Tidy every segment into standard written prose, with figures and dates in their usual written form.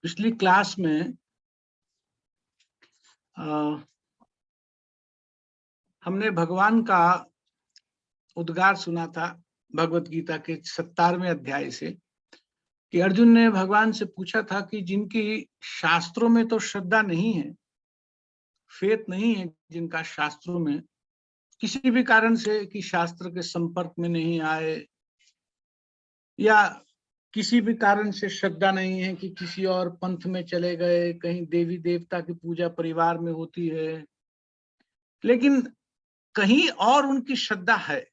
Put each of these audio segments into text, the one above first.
पिछली क्लास में हमने भगवान का उद्गार सुना था भगवत गीता के 17वें अध्याय से, कि अर्जुन ने भगवान से पूछा था कि जिनकी शास्त्रों में तो श्रद्धा नहीं है, फेथ नहीं है, जिनका शास्त्रों में किसी भी कारण से कि शास्त्र के संपर्क में नहीं आए, या किसी भी कारण से श्रद्धा नहीं है कि किसी और पंथ में चले गए, कहीं देवी देवता की पूजा परिवार में होती है, लेकिन कहीं और उनकी श्रद्धा है,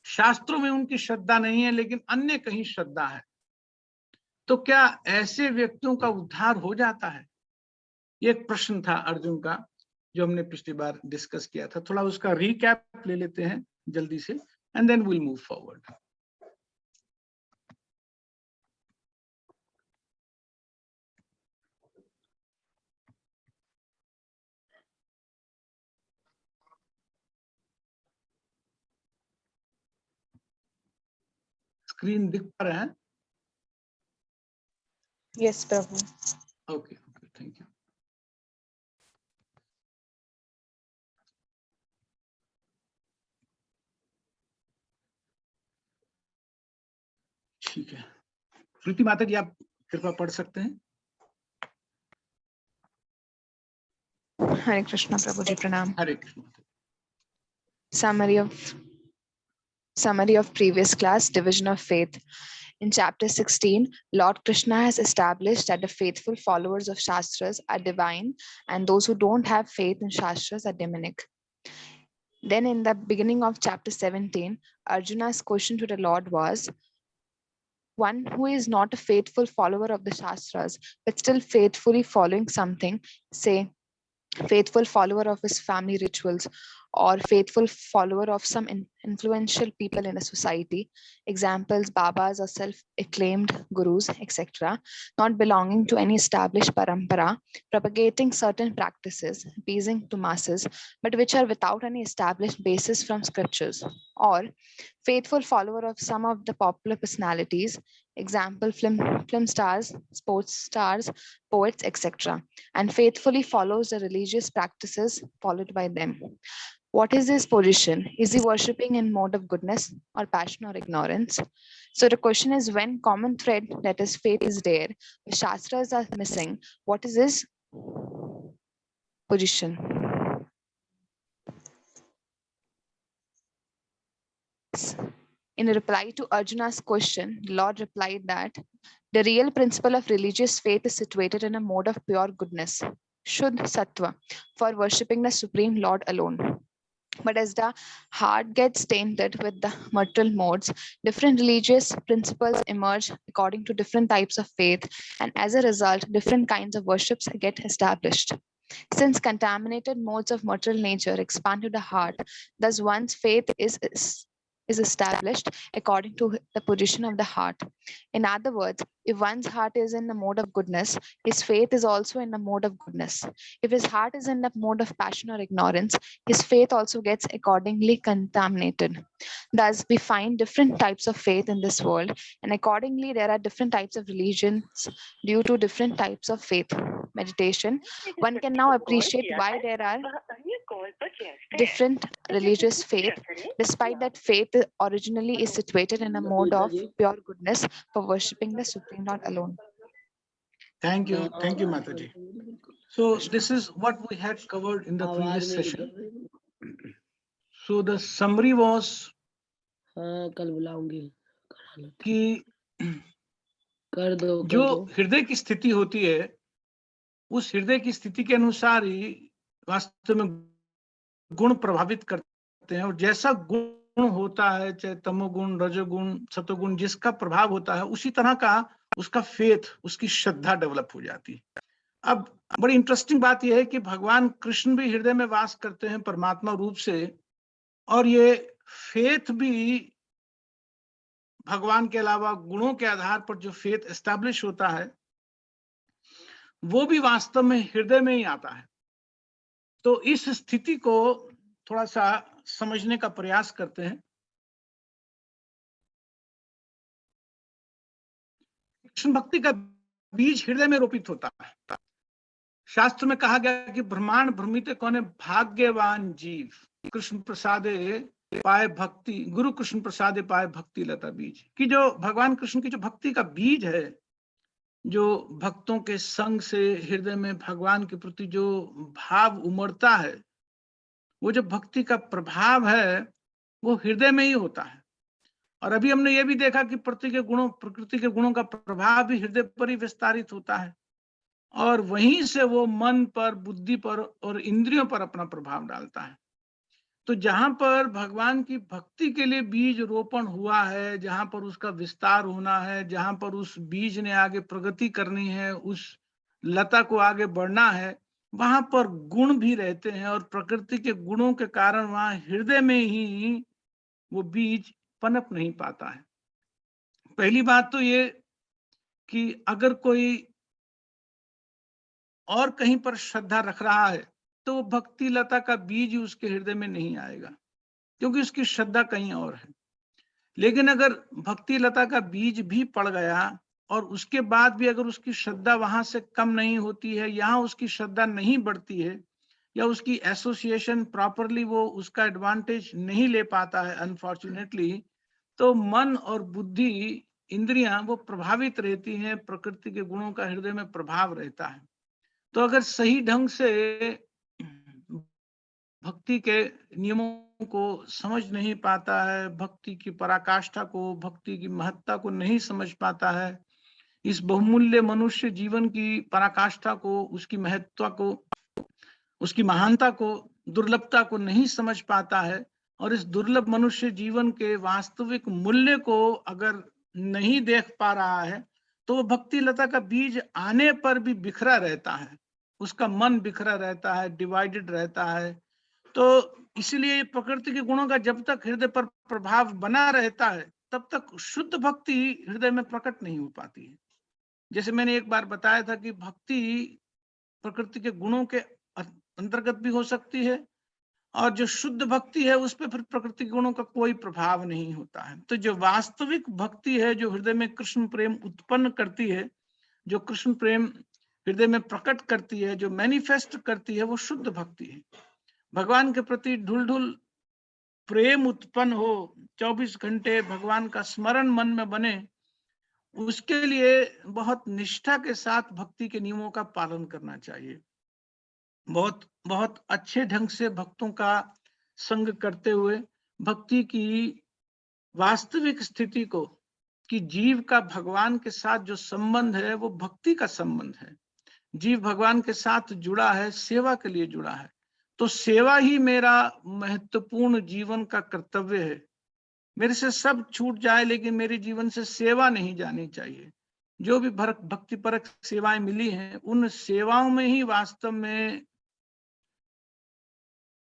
शास्त्रों में उनकी श्रद्धा नहीं है लेकिन अन्य कहीं श्रद्धा है, तो क्या ऐसे व्यक्तियों का उद्धार हो जाता है? ये एक प्रश्न था अर्जुन का, जो हमने पिछली बार डिस्कस किया था। थोड़ा उसका रिकैप ले लेते हैं जल्दी से, and then will move forward. Screen दिख पा रहा है? Yes Prabhu. Okay, thank you. ठीक है, प्रीति माता जी आप कृपया पढ़ सकते हैं। हरे कृष्णा प्रभु जी, प्रणाम। हरे Krishna. Summary of previous class, division of faith. In chapter 16, Lord Krishna has established that the faithful followers of Shastras are divine and those who don't have faith in Shastras are demonic. Then in the beginning of chapter 17, Arjuna's question to the Lord was, one who is not a faithful follower of the Shastras, but still faithfully following something, say, faithful follower of his family rituals or faithful follower of some influential people in a society, examples babas or self-acclaimed gurus, etc., not belonging to any established parampara, propagating certain practices, appeasing to masses, but which are without any established basis from scriptures, or faithful follower of some of the popular personalities, example film stars, sports stars, poets, etc., and faithfully follows the religious practices followed by them. What is his position? Is he worshipping in mode of goodness or passion or ignorance? So the question is, when common thread, that is faith, is there, the Shastras are missing, what is his position? In reply to Arjuna's question, the Lord replied that the real principle of religious faith is situated in a mode of pure goodness, Shuddh Sattva, for worshipping the Supreme Lord alone. But as the heart gets tainted with the material modes, different religious principles emerge according to different types of faith, and as a result, different kinds of worships get established. Since contaminated modes of material nature expand to the heart, thus one's faith is established according to the position of the heart. In other words, if one's heart is in the mode of goodness, his faith is also in the mode of goodness. If his heart is in the mode of passion or ignorance, his faith also gets accordingly contaminated. Thus, we find different types of faith in this world, and accordingly, there are different types of religions due to different types of faith. Meditation, one can now appreciate why there are different religious faith, despite that faith originally is situated in a mode of pure goodness for worshipping the Supreme Lord alone. Thank you, Mataji. So this is what we had covered in the previous session. So the summary was कि जो हृदय की स्थिति होती है, उस हृदय की स्थिति के अनुसार ही वास्तव में गुण प्रभावित करते हैं, और जैसा गुण होता है, चाहे तमोगुण, रजोगुण, सतोगुण, जिसका प्रभाव होता है, उसी तरह का उसका फेथ, उसकी श्रद्धा डेवलप हो जाती है। अब बड़ी इंटरेस्टिंग बात यह है कि भगवान कृष्ण भी हृदय में वास करते हैं परमात्मा रूप से, और ये फेथ भी भगवान के अलावा गुणों के आधार पर जो फेथ एस्टैब्लिश होता है, वो भी वास्तव में हृदय में ही आता है। तो इस स्थिति को थोड़ा सा समझने का प्रयास करते हैं। कृष्ण भक्ति का बीज हृदय में रोपित होता है। शास्त्र में कहा गया कि ब्रह्मांड भ्रमित कौन है, भाग्यवान जीव कृष्ण प्रसादे पाए भक्ति, गुरु कृष्ण प्रसादे पाए भक्ति लता बीज, कि जो भगवान कृष्ण की जो भक्ति का बीज है, जो भक्तों के संग से हृदय में भगवान के प्रति जो भाव उमड़ता है, वो जो भक्ति का प्रभाव है वो हृदय में ही होता है। और अभी हमने ये भी देखा कि प्रकृति के गुणों का प्रभाव भी हृदय पर ही विस्तारित होता है, और वहीं से वो मन पर, बुद्धि पर और इंद्रियों पर अपना प्रभाव डालता है। तो जहां पर भगवान की भक्ति के लिए बीज रोपण हुआ है, जहां पर उसका विस्तार होना है, जहां पर उस बीज ने आगे प्रगति करनी है, उस लता को आगे बढ़ना है, वहां पर गुण भी रहते हैं, और प्रकृति के गुणों के कारण वहां हृदय में ही वो बीज पनप नहीं पाता है। पहली बात तो ये कि अगर कोई और कहीं पर श्रद्धा रख रहा है तो भक्ति लता का बीज उसके हृदय में नहीं आएगा, क्योंकि उसकी श्रद्धा कहीं और है। लेकिन अगर भक्ति लता का बीज भी पड़ गया और उसके बाद भी अगर उसकी श्रद्धा वहां से कम नहीं होती है, यहाँ उसकी श्रद्धा नहीं बढ़ती है, या उसकी एसोसिएशन प्रॉपरली वो उसका एडवांटेज नहीं ले पाता है अनफॉर्चुनेटली, तो मन और बुद्धि, इंद्रियां वो प्रभावित रहती हैं, प्रकृति के गुणों का हृदय में प्रभाव रहता है। तो अगर सही ढंग से भक्ति के नियमों को समझ नहीं पाता है, भक्ति की पराकाष्ठा को, भक्ति की महत्ता को नहीं समझ पाता है, इस बहुमूल्य मनुष्य जीवन की पराकाष्ठा को, उसकी महत्ता को, उसकी महानता को, दुर्लभता को नहीं समझ पाता है, और इस दुर्लभ मनुष्य जीवन के वास्तविक मूल्य को अगर नहीं देख पा रहा है, तो भक्ति लता का बीज आने पर भी बिखरा रहता है, उसका मन बिखरा रहता है, डिवाइडेड रहता है। तो इसलिए प्रकृति के गुणों का जब तक हृदय पर प्रभाव बना रहता है, तब तक शुद्ध भक्ति हृदय में प्रकट नहीं हो पाती है। जैसे मैंने एक बार बताया था कि भक्ति प्रकृति के गुणों के अंतर्गत भी हो सकती है, और जो शुद्ध भक्ति है उस पर फिर प्रकृति गुणों का कोई प्रभाव नहीं होता है। तो जो वास्तविक भक्ति है, जो हृदय में कृष्ण प्रेम उत्पन्न करती है, जो कृष्ण प्रेम हृदय में प्रकट करती है, जो मैनिफेस्ट करती है, वो शुद्ध भक्ति है। भगवान के प्रति ढुलढुल प्रेम उत्पन्न हो, 24 घंटे भगवान का स्मरण मन में बने, उसके लिए बहुत निष्ठा के साथ भक्ति के नियमों का पालन करना चाहिए। बहुत बहुत अच्छे ढंग से भक्तों का संग करते हुए भक्ति की वास्तविक स्थिति को, कि जीव का भगवान के साथ जो संबंध है वो भक्ति का संबंध है, जीव भगवान के साथ जुड़ा है, सेवा के लिए जुड़ा है, तो सेवा ही मेरा महत्वपूर्ण जीवन का कर्तव्य है। मेरे से सब छूट जाए लेकिन मेरे जीवन से सेवा नहीं जानी चाहिए। जो भी भक्तिपरक सेवाएं मिली हैं, उन सेवाओं में ही वास्तव में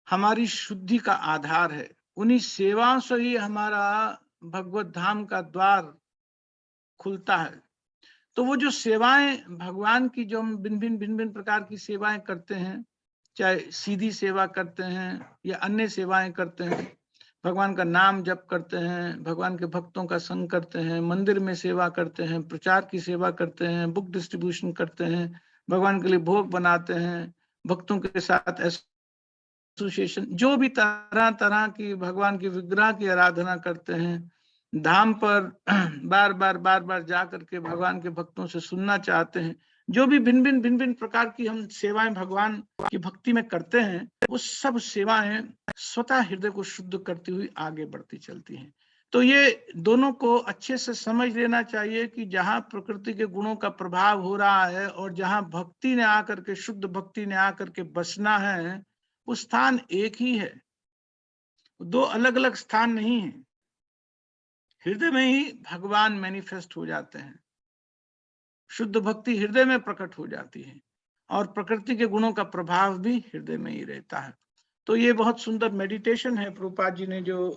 हमारी शुद्धि का आधार है। उन्हीं सेवाओं से ही हमारा भगवत धाम का द्वार खुलता है। तो वो जो सेवाएं भगवान की, जो हम भिन्न भिन्न प्रकार की सेवाएं करते हैं, चाहे सीधी सेवा करते हैं या अन्य सेवाएं करते हैं, भगवान का नाम जप करते हैं, भगवान के भक्तों का संग करते हैं, मंदिर में सेवा करते हैं, प्रचार की सेवा करते हैं, बुक डिस्ट्रीब्यूशन करते हैं, भगवान के लिए भोग बनाते हैं, भक्तों के साथ एसोसिएशन, जो भी तरह तरह की भगवान की विग्रह की आराधना करते हैं, धाम पर बार बार जा करके भगवान के भक्तों से सुनना चाहते हैं, जो भी भिन्न भिन्न प्रकार की हम सेवाएं भगवान की भक्ति में करते हैं, वो सब सेवाएं स्वतः हृदय को शुद्ध करती हुई आगे बढ़ती चलती हैं। तो ये दोनों को अच्छे से समझ लेना चाहिए कि जहां प्रकृति के गुणों का प्रभाव हो रहा है और जहां भक्ति ने आकर के, शुद्ध भक्ति ने आकर के बसना है, वो स्थान एक ही है, दो अलग अलग स्थान नहीं है। हृदय में ही भगवान मैनिफेस्ट हो जाते हैं, शुद्ध भक्ति हृदय में प्रकट हो जाती है, और प्रकृति के गुणों का प्रभाव भी हृदय में ही रहता है। तो ये बहुत सुंदर मेडिटेशन है प्रभुपाद जी ने जो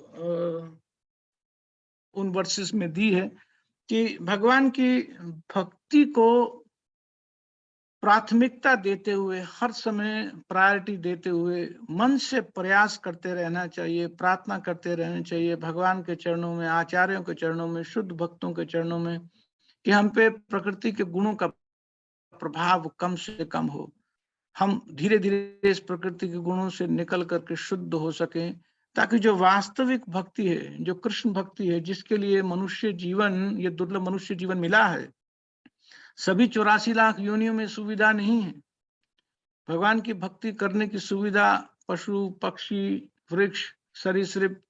उन वर्सेस में दी है, कि भगवान की भक्ति को प्राथमिकता देते हुए, हर समय प्रायोरिटी देते हुए मन से प्रयास करते रहना चाहिए, प्रार्थना करते रहना चाहिए भगवान के चरणों में, आचार्यों के चरणों में, शुद्ध भक्तों के चरणों में, कि हम पे प्रकृति के गुणों का प्रभाव कम से कम हो, हम धीरे धीरे इस प्रकृति के गुणों से निकल करके शुद्ध हो सकें, ताकि जो वास्तविक भक्ति है, जो कृष्ण भक्ति है, जिसके लिए मनुष्य जीवन, ये दुर्लभ मनुष्य जीवन मिला है, सभी 84 लाख योनियों में सुविधा नहीं है। भगवान की भक्ति करने की सुविधा पशु, पक्षी, वृक्ष, सरीसृप,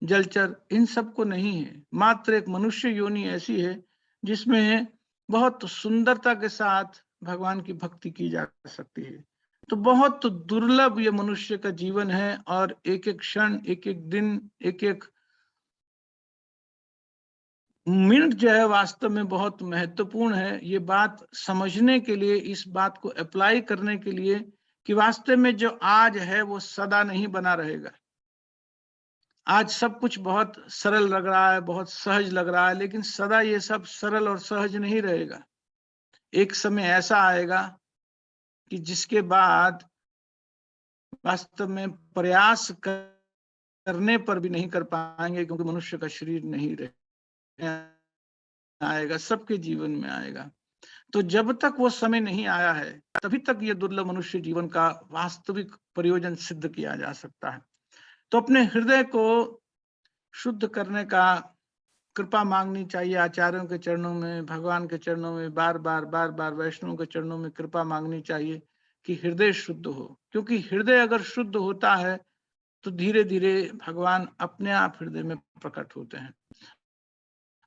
जलचर, इन सबको नहीं है। मात्र एक मनुष्य योनि ऐसी है जिसमें बहुत सुंदरता के साथ भगवान की भक्ति की जा सकती है। तो बहुत दुर्लभ ये मनुष्य का जीवन है, और एक एक क्षण, एक एक दिन, एक एक मिनट जो है वास्तव में बहुत महत्वपूर्ण है। ये बात समझने के लिए, इस बात को अप्लाई करने के लिए कि वास्तव में जो आज है वो सदा नहीं बना रहेगा। आज सब कुछ बहुत सरल लग रहा है, बहुत सहज लग रहा है, लेकिन सदा ये सब सरल और सहज नहीं रहेगा। एक समय ऐसा आएगा कि जिसके बाद वास्तव में प्रयास करने पर भी नहीं कर पाएंगे, क्योंकि मनुष्य का शरीर नहीं आएगा, सबके जीवन में आएगा। तो जब तक वो समय नहीं आया है, तभी तक ये दुर्लभ मनुष्य जीवन का वास्तविक प्रयोजन सिद्ध किया जा सकता है। तो अपने हृदय को शुद्ध करने का कृपा मांगनी चाहिए आचार्यों के चरणों में, भगवान के चरणों में, बार बार वैष्णव के चरणों में कृपा मांगनी चाहिए कि हृदय शुद्ध हो। क्योंकि हृदय अगर शुद्ध होता है तो धीरे धीरे भगवान अपने आप हृदय में प्रकट होते हैं,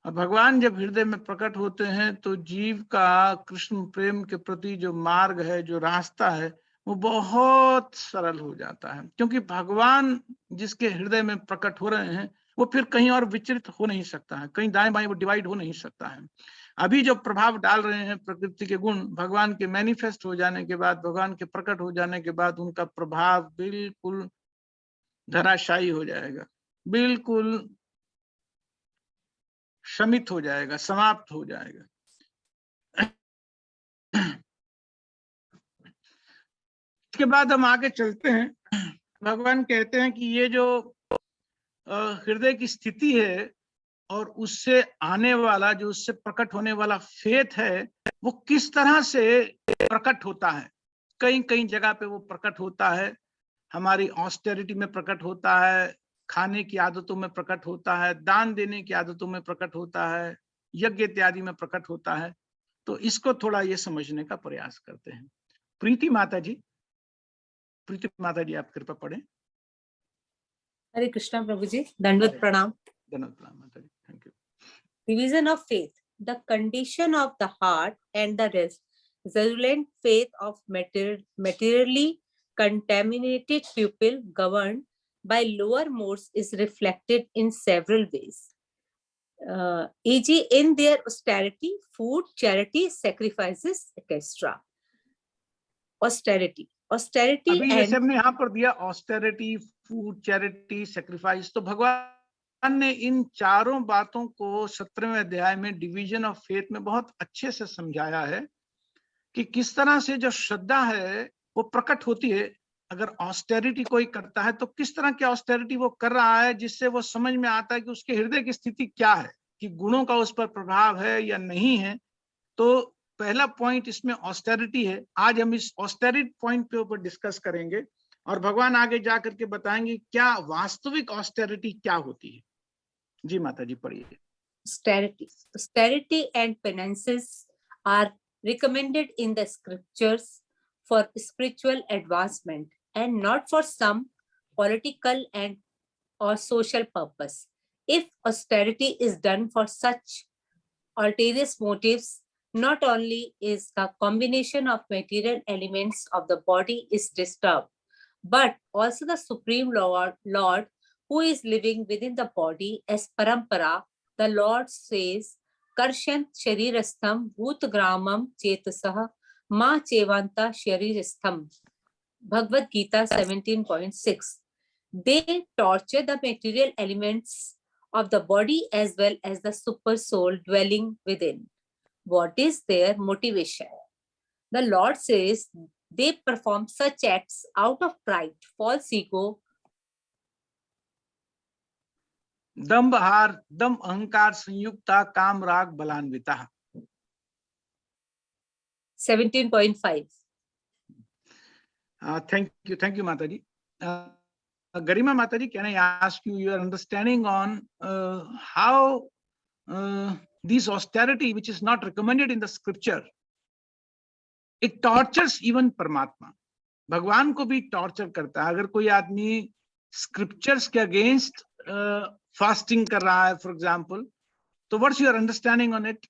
और भगवान जब हृदय में प्रकट होते हैं तो जीव का कृष्ण प्रेम के प्रति जो मार्ग है, जो रास्ता है, वो बहुत सरल हो जाता है। क्योंकि भगवान जिसके हृदय में प्रकट हो रहे हैं वो फिर कहीं और विचलित हो नहीं सकता है, कहीं दाएं बाएं वो डिवाइड हो नहीं सकता है। अभी जो प्रभाव डाल रहे हैं प्रकृति के गुण, भगवान के मैनिफेस्ट हो जाने के बाद, भगवान के प्रकट हो जाने के बाद, उनका प्रभाव बिल्कुल धराशायी हो जाएगा, बिल्कुल शमित हो जाएगा, समाप्त हो जाएगा। इसके बाद हम आगे चलते हैं। भगवान कहते हैं कि ये जो हृदय की स्थिति है और उससे आने वाला, जो उससे प्रकट होने वाला फेथ है, वो किस तरह से प्रकट होता है। कई कई जगह पे वो प्रकट होता है। हमारी ऑस्टेरिटी में प्रकट होता है, खाने की आदतों में प्रकट होता है, दान देने की आदतों में प्रकट होता है, यज्ञ इत्यादि में प्रकट होता है। तो इसको थोड़ा ये समझने का प्रयास करते हैं। प्रीति माता जी, आप कृपा पढ़ें। हरे कृष्णा प्रभु जी, दंडवत प्रणाम। धन्यवाद माता जी, thank you. Division of faith, the condition of the heart and the resolute faith of materially contaminated people governed by lower modes is reflected in several ways. E.g. in their austerity, food, charity, sacrifices, etc. Austerity अभी and जैसे हमने यहाँ पर दिया austerity, food, charity, sacrifice, तो भगवान ने इन चारों बातों को 17वें अध्याय में डिवीजन ऑफ फेथ में बहुत अच्छे से समझाया है कि किस तरह से जो श्रद्धा है वो प्रकट होती है। अगर ऑस्टेरिटी कोई करता है तो किस तरह की ऑस्टेरिटी वो कर रहा है, जिससे वो समझ में आता है कि उसके हृदय की स्थिति क्या है, कि गुणों का उस पर प्रभाव है या नहीं है। तो पहला पॉइंट इसमें ऑस्टेरिटी है। आज हम इस ऑस्टेरिटी पॉइंट के ऊपर डिस्कस करेंगे और भगवान आगे जाकर के बताएंगे क्या वास्तविक ऑस्टेरिटी क्या होती है। जी माता जी पढ़िए। Austerity and penances are recommended in the scriptures for spiritual advancement and not for some political and or social purpose. If austerity is done for such ulterior motives, not only is the combination of material elements of the body is disturbed, but also the Supreme Lord who is living within the body as parampara. The Lord says, Karshant sharirastham bhutgramam chetasah ma chevanta sharirastham. Bhagavad Gita 17.6. They torture the material elements of the body as well as the super soul dwelling within. What is their motivation? The Lord says they perform such acts out of pride, false ego, दम्भ हार, दम अहंकार संयुक्ता काम राग बलान्विता। 17.5. Thank you, Mataji. Garima Mataji, can I ask you your understanding on how this austerity, which is not recommended in the scripture, it tortures even Paramatma. भगवान को भी torture करता है. अगर कोई आदमी स्क्रिप्चर्स के अगेंस्ट फास्टिंग कर रहा है, फॉर एग्जांपल, तो what's your understanding on it?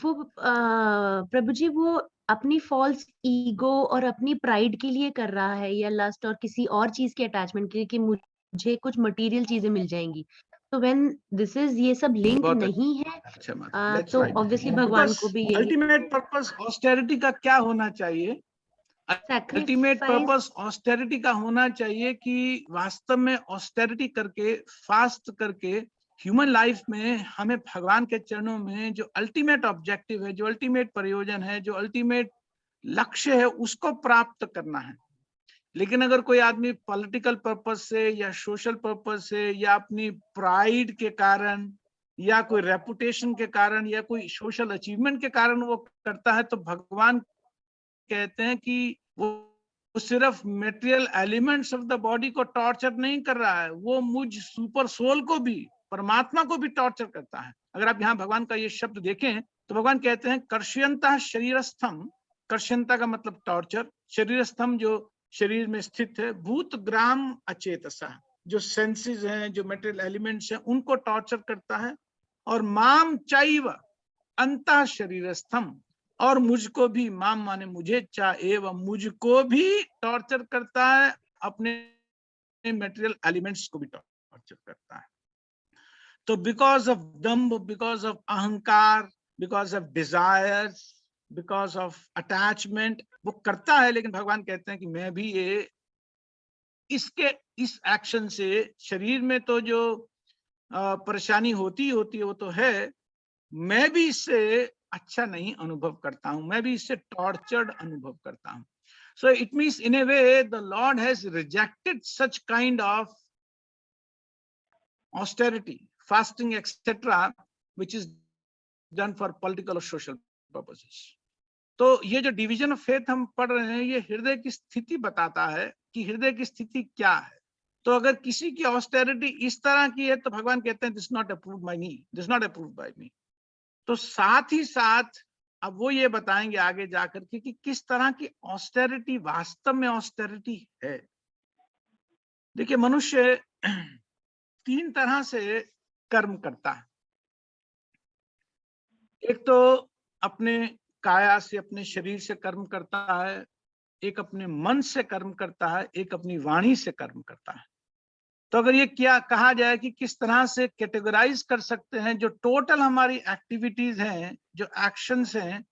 वो प्रभु जी, वो अपनी फॉल्स ईगो और अपनी प्राइड के लिए कर रहा है, या लस्ट और किसी और चीज के अटैचमेंट के लिए कि मुझे कुछ मटेरियल चीजें मिल जाएंगी. तो व्हेन दिस इज, ये सब लिंक नहीं है, तो ऑब्वियसली भगवान को भी यही अल्टीमेट पर्पस ऑस्टेरिटी का क्या होना चाहिए? अल्टीमेट पर्पस ऑस्टेरिटी का होना चाहिए कि वास्तव में ऑस्टेरिटी करके, फास्ट करके ह्यूमन लाइफ में हमें भगवान के चरणों में जो अल्टीमेट ऑब्जेक्टिव है, जो अल्टीमेट प्रयोजन है, जो अल्टीमेट लक्ष्य है, उसको प्राप्त करना है. लेकिन अगर कोई आदमी पॉलिटिकल पर्पस से या सोशल पर्पस से या अपनी प्राइड के कारण या कोई रेपुटेशन के कारण या कोई सोशल अचीवमेंट के कारण वो करता है, तो भगवान कहते हैं कि वो सिर्फ material elements of the body को टॉर्चर नहीं कर रहा है, वो मुझ सुपर सोल को भी, परमात्मा को भी टॉर्चर करता है. अगर आप यहाँ भगवान का ये शब्द देखें तो भगवान कहते हैं कर्ष्यंतः शरीरस्थम. कर्ष्यंता का मतलब टॉर्चर, शरीरस्थम जो शरीर में स्थित है, भूत ग्राम अचेतसा, जो सेंसेस हैं, जो मटेरियल एलिमेंट्स हैं, उनको टॉर्चर करता है. और माम चैव अंतः शरीरस्थम, और मुझको भी, माम माने मुझे, चा एवं मुझको भी टॉर्चर करता है, अपने मटेरियल एलिमेंट्स को भी टॉर्चर करता है. तो because of dambha, because of अहंकार, because of desires, because of attachment वो करता है. लेकिन भगवान कहते हैं कि मैं भी ये इस एक्शन से शरीर में तो जो परेशानी होती है वो तो है, मैं भी इससे अच्छा नहीं अनुभव करता हूं, मैं भी इससे टॉर्चर्ड अनुभव करता हूं. So it means in A way the Lord has rejected such kind of austerity, fasting, etc., which is done for political or social purposes. तो ये जो डिवीजन ऑफ फेथ हम पढ़ रहे हैं, ये हृदय की स्थिति बताता है कि हृदय की स्थिति क्या है. तो अगर किसी की ऑस्टेरिटी इस तरह की है तो भगवान कहते हैं this not approved by me, this not approved by me. तो साथ ही साथ अब वो ये बताएंगे आगे जाकर के कि किस तरह की ऑस्टेरिटी वास्तव में ऑस्टेरिटी है. देखिए, मनुष्य 3 तरह से कर्म करता है. एक तो अपने काया से, अपने शरीर से कर्म करता है, एक अपने मन से कर्म करता है, एक अपनी वाणी से कर्म करता है. तो अगर ये क्या कहा जाए कि किस तरह से कैटेगराइज कर सकते हैं, जो टोटल हमारी एक्टिविटीज हैं, जो एक्शंस हैं,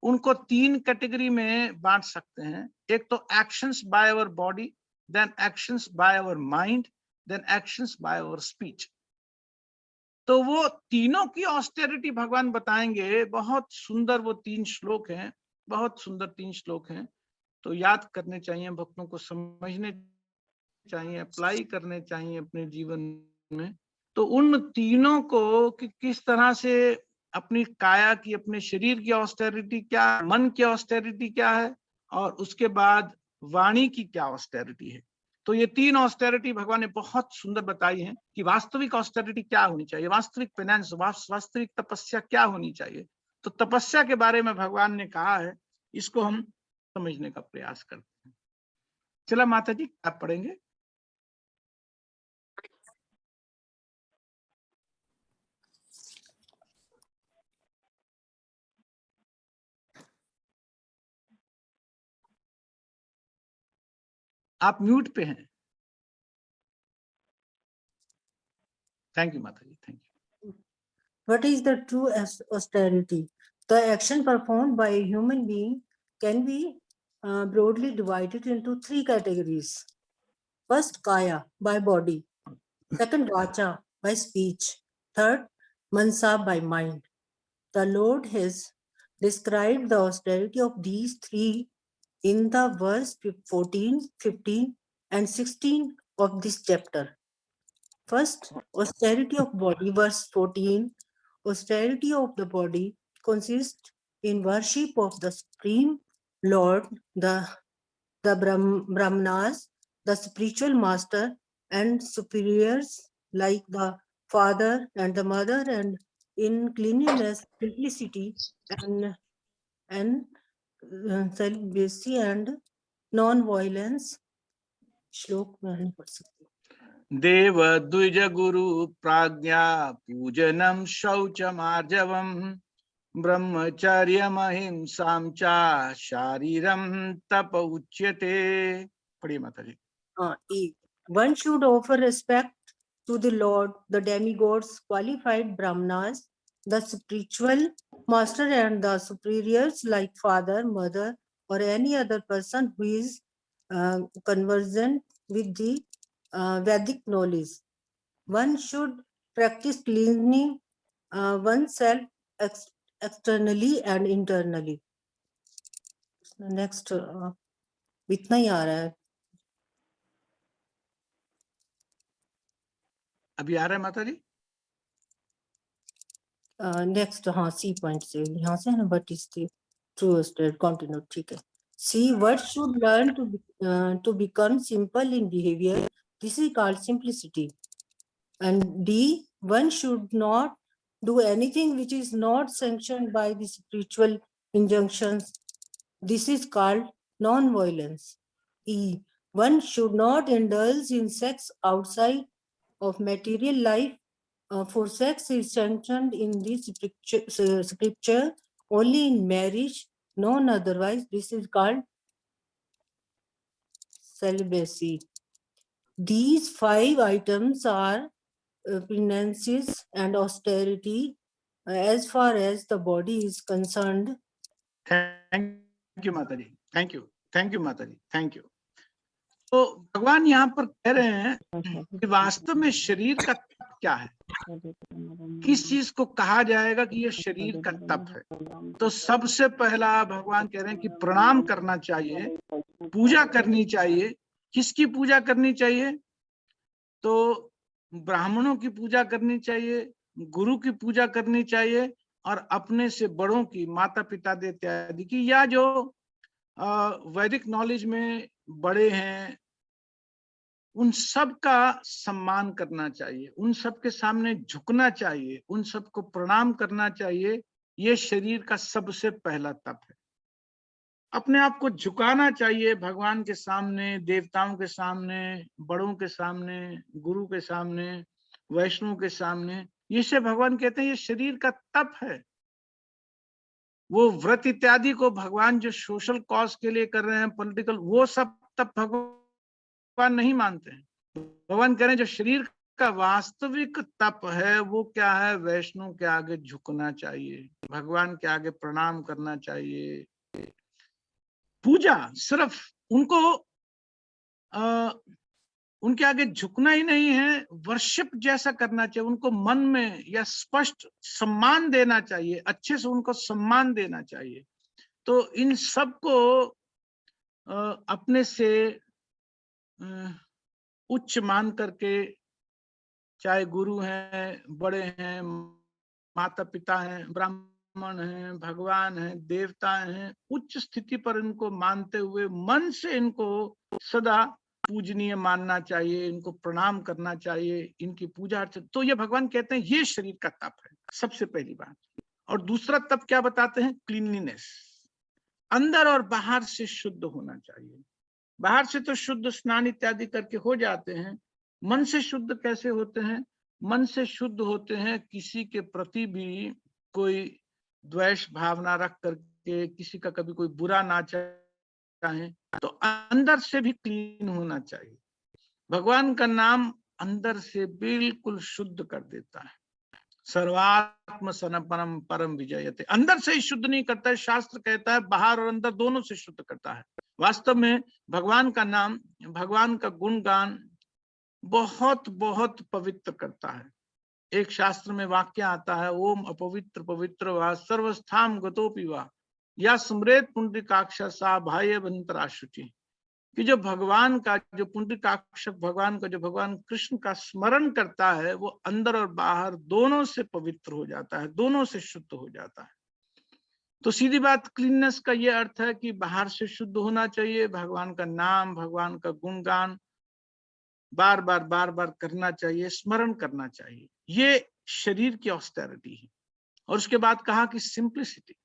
उनको 3 कैटेगरी में बांट सकते हैं. एक तो actions by our body, then actions by our mind, then actions by our speech. तो वो तीनों की ऑस्टेरिटी भगवान बताएंगे. बहुत सुंदर वो 3 श्लोक हैं, बहुत सुंदर 3 श्लोक हैं. तो याद करने चाहिए, भक्तों को समझने चाहिए, अप्लाई करने चाहिए अपने जीवन में. तो उन तीनों को कि किस तरह से अपनी काया की, अपने शरीर की ऑस्टेरिटी क्या, मन की ऑस्टेरिटी क्या है, और उसके बाद वाणी की क्या ऑस्टेरिटी है. तो ये 3 ऑस्टेरिटी भगवान ने बहुत सुंदर बताई हैं कि वास्तविक ऑस्टेरिटी क्या होनी चाहिए, वास्तविक पेनेंस, वास्तविक तपस्या क्या होनी चाहिए. तो तपस्या के बारे में भगवान ने कहा है, इसको हम समझने का प्रयास करते हैं. चला माता जी, आप पढ़ेंगे. आप म्यूट पे हैं. थैंक यू माता जी, thank you. What is the true austerity? The action performed by a human being can be broadly divided into 3 categories. First, kaya, by body. Second, vacha, by speech. Third, mansa, by mind. The Lord has described the austerity of these 3 in the verse 14, 15, and 16 of this chapter. First, austerity of body, verse 14. Austerity of the body consists in worship of the Supreme Lord, the Brahmanas, the spiritual master and superiors like the father and the mother, and in cleanliness, simplicity, and celibacy and non-violence. श्लोक में नहीं पढ़ सकती. देव द्विज गुरु प्राज्ञा पूजनम शौचमार्जवम ब्रह्मचर्य महिंसाम चा शारीरम तप उच्यते. पढ़िए माता जी. One should offer respect to the Lord, the demigods, qualified Brahmanas, the spiritual master and the superiors like father, mother, or any other person who is conversant with the Vedic knowledge. One should practice cleansing oneself externally and internally. Next, इतना ही आ रहा है. अभी आ रहा है माता जी. Next हाँ C point से यहाँ से है ना, but is the true state continue. ठीक है. See what should learn to become simple in behaviour. This is called simplicity. And the one should not do anything which is not sanctioned by the spiritual injunctions. This is called non-violence. E, one should not indulge in sex outside of material life, for sex is sanctioned in this scripture only in marriage, none otherwise. This is called celibacy. These 5 items are penances and austerity as far as the body is concerned. Thank you माता जी. Thank you माता जी. Thank you. तो भगवान यहाँ पर कह रहे हैं कि वास्तव में शरीर का तप क्या है, किस चीज को कहा जाएगा कि ये शरीर का तप है. तो सबसे पहला भगवान कह रहे हैं कि प्रणाम करना चाहिए, पूजा करनी चाहिए. किसकी पूजा करनी चाहिए? तो ब्राह्मणों की पूजा करनी चाहिए, गुरु की पूजा करनी चाहिए, और अपने से बड़ों की, माता पिता इत्यादि की, या जो वैदिक नॉलेज में बड़े हैं, उन सब का सम्मान करना चाहिए, उन सब के सामने झुकना चाहिए, उन सबको प्रणाम करना चाहिए. ये शरीर का सबसे पहला तप है. अपने आप को झुकाना चाहिए भगवान के सामने, देवताओं के सामने, बड़ों के सामने, गुरु के सामने, वैष्णव के सामने. इसे भगवान कहते हैं ये शरीर का तप है. वो व्रत इत्यादि को भगवान जो सोशल कॉज के लिए कर रहे हैं, पॉलिटिकल, वो सब तप भगवान नहीं मानते हैं. भगवान कह रहे हैं जो शरीर का वास्तविक तप है वो क्या है? वैष्णव के आगे झुकना चाहिए, भगवान के आगे प्रणाम करना चाहिए. पूजा सिर्फ उनको उनके आगे झुकना ही नहीं है, वर्शिप जैसा करना चाहिए. उनको मन में या स्पष्ट सम्मान देना चाहिए, अच्छे से उनको सम्मान देना चाहिए. तो इन सब को अपने से उच्च मान करके, चाहे गुरु हैं, बड़े हैं, माता पिता हैं, ब्राह्मण हैं, भगवान हैं, देवता हैं, उच्च स्थिति पर इनको मानते हुए मन से इनको सदा पूजनीय मानना चाहिए, इनको प्रणाम करना चाहिए, इनकी पूजा अर्चना. तो ये भगवान कहते हैं ये शरीर का तप है, सबसे पहली बात. और दूसरा तप क्या बताते हैं? क्लीनलीनेस. अंदर और बाहर से शुद्ध होना चाहिए. बाहर से तो शुद्ध स्नान इत्यादि करके हो जाते हैं, मन से शुद्ध कैसे होते हैं? मन से शुद्ध होते हैं किसी के प्रति भी कोई द्वेष भावना रख करके, किसी का कभी कोई बुरा ना चाहे, तो अंदर से भी क्लीन होना चाहिए. भगवान का नाम अंदर से बिल्कुल शुद्ध कर देता है. सर्वात्म सनपरम परम विजयते. अंदर से ही शुद्ध नहीं करता है, शास्त्र कहता है बाहर और अंदर दोनों से शुद्ध करता है. वास्तव में भगवान का नाम, भगवान का गुणगान बहुत बहुत पवित्र करता है. एक शास्त्र में वाक्य आता है, ओम अपवित्र पवित्र वा सर्वस्थाम गतोपि वा या स्मृत पुंडरीकाक्ष सा भाय बंतराशुचि. कि जो भगवान का, जो पुंडरीकाक्ष भगवान का, जो भगवान कृष्ण का स्मरण करता है, वो अंदर और बाहर दोनों से पवित्र हो जाता है, दोनों से शुद्ध हो जाता है. तो सीधी बात, क्लीननेस का ये अर्थ है कि बाहर से शुद्ध होना चाहिए, भगवान का नाम, भगवान का गुणगान बार बार करना चाहिए, स्मरण करना चाहिए। ये शरीर की ऑस्टेरिटी है। और उसके बाद कहा कि सिंप्लिसिटी,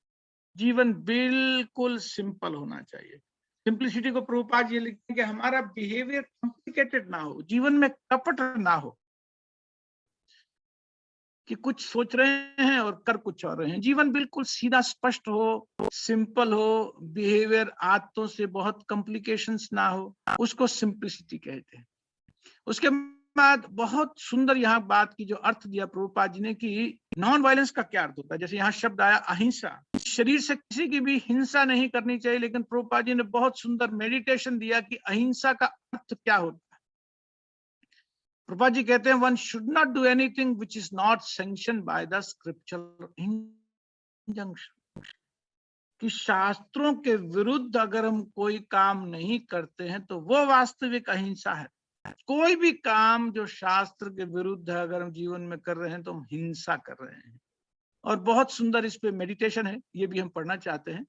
जीवन बिल्कुल सिंपल होना चाहिए। सिंप्लिसिटी को प्रभुपाद जी लिखते हैं कि हमारा बिहेवियर कॉम्प्लिकेटेड ना हो, जीवन में कपट ना हो कि कुछ सोच रहे हैं और कर कुछ और रहे हैं। जीवन बिल्कुल सीधा स्पष्ट हो, सिंपल हो, बिहेवियर आदतों से बहुत कॉम्प्लिकेशंस ना हो, उसको सिंप्लिसिटी कहते हैं। उसके बाद बहुत सुंदर यहाँ बात की जो अर्थ दिया प्रभुपाद जी ने कि नॉन वायलेंस का क्या अर्थ होता है। जैसे यहाँ शब्द आया अहिंसा, शरीर से किसी की भी हिंसा नहीं करनी चाहिए, लेकिन प्रभुपाद जी ने बहुत सुंदर मेडिटेशन दिया कि अहिंसा का अर्थ क्या होता है। प्रभुपाद जी कहते हैं one should not do anything which is not sanctioned by the scriptural injunction, कि शास्त्रों के विरुद्ध अगर हम कोई काम नहीं करते हैं तो वो वास्तविक अहिंसा है। कोई भी काम जो शास्त्र के विरुद्ध है अगर हम जीवन में कर रहे हैं तो हम हिंसा कर रहे हैं। और बहुत सुंदर इस पे मेडिटेशन है, ये भी हम पढ़ना चाहते हैं।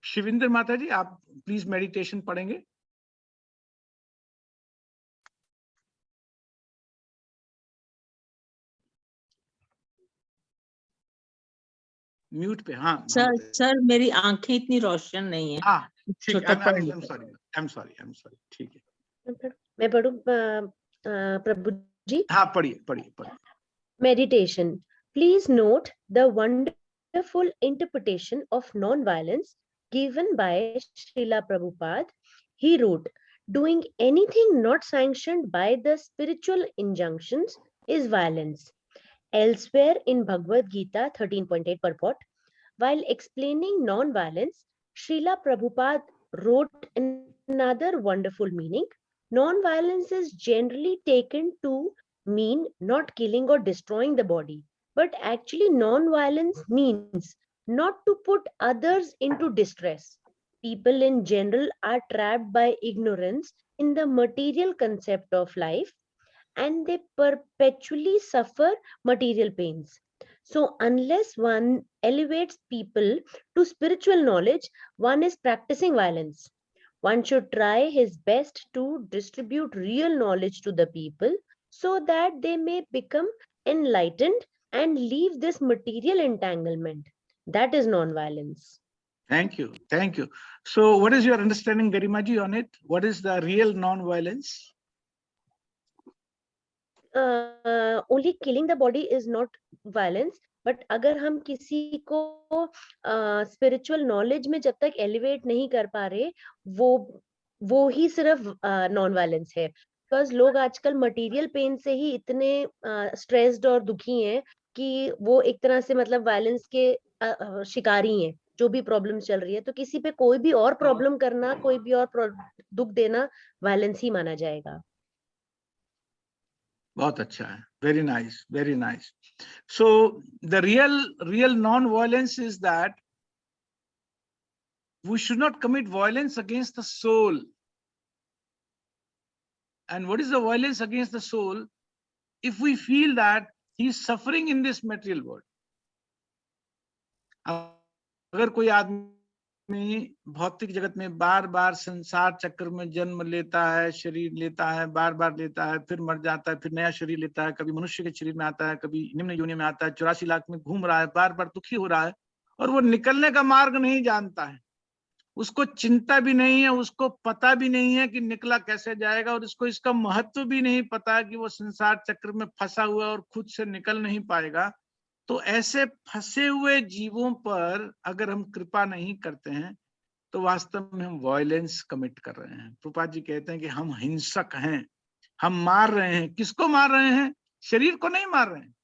शिविंदर माता जी, आप प्लीज मेडिटेशन पढ़ेंगे। म्यूट पे। हाँ सर मेरी आंखें इतनी रोशन नहीं है। हाँ ठीक छोटा पढ़ है, लीजिए। आई एम सॉरी, ठीक है। मैं पढ़ूं प्रभु जी? हाँ पढ़िए। Meditation. Please note the wonderful interpretation of non-violence given by Srila Prabhupada. He wrote, doing anything not sanctioned by the spiritual injunctions is violence. Elsewhere in Bhagavad Gita 13.8 purport, while explaining non-violence, Srila Prabhupada wrote another wonderful meaning. Non-violence is generally taken to mean not killing or destroying the body, but actually non-violence means not to put others into distress. People in general are trapped by ignorance in the material concept of life, and they perpetually suffer material pains. So unless one elevates people to spiritual knowledge, one is practicing violence. One should try his best to distribute real knowledge to the people so that they may become enlightened and leave this material entanglement. That is non-violence. Thank you. So what is your understanding, Garimaji, on it? What is the real non-violence? Only killing the body is not violence, but अगर हम किसी को spiritual knowledge में जब तक elevate नहीं कर पा रहे, वो ही सिर्फ non-violence है। Because लोग आजकल material pain से ही इतने stressed और दुखी हैं कि वो एक तरह से मतलब violence के शिकारी हैं। जो भी प्रॉब्लम चल रही है, तो किसी पे कोई भी और प्रॉब्लम करना, कोई भी और दुख देना वायलेंस ही माना जाएगा। बहुत अच्छा है, very nice. So the real non-violence is that we should not commit violence against the soul. And what is the violence against the soul? If we feel that he is suffering in this material world. अगर कोई आदमी भौतिक जगत में बार बार संसार चक्र में जन्म लेता है, शरीर लेता है, बार बार लेता है, फिर मर जाता है, फिर नया शरीर लेता है, कभी मनुष्य के शरीर में आता है, कभी निम्न योनि में आता है, 84 लाख में घूम रहा है, बार बार दुखी हो रहा है और वो निकलने का मार्ग नहीं जानता है, उसको चिंता भी नहीं है, उसको पता भी नहीं है कि निकला कैसे जाएगा, और उसको इसका महत्व भी नहीं पता कि वो संसार चक्र में फंसा हुआ और खुद से निकल नहीं पाएगा। तो ऐसे फंसे हुए जीवों पर अगर हम कृपा नहीं करते हैं तो वास्तव में हम वायलेंस कमिट कर रहे हैं। प्रभुपाद जी कहते हैं कि हम हिंसक हैं, हम मार रहे हैं। किसको मार रहे हैं? शरीर को नहीं मार रहे हैं।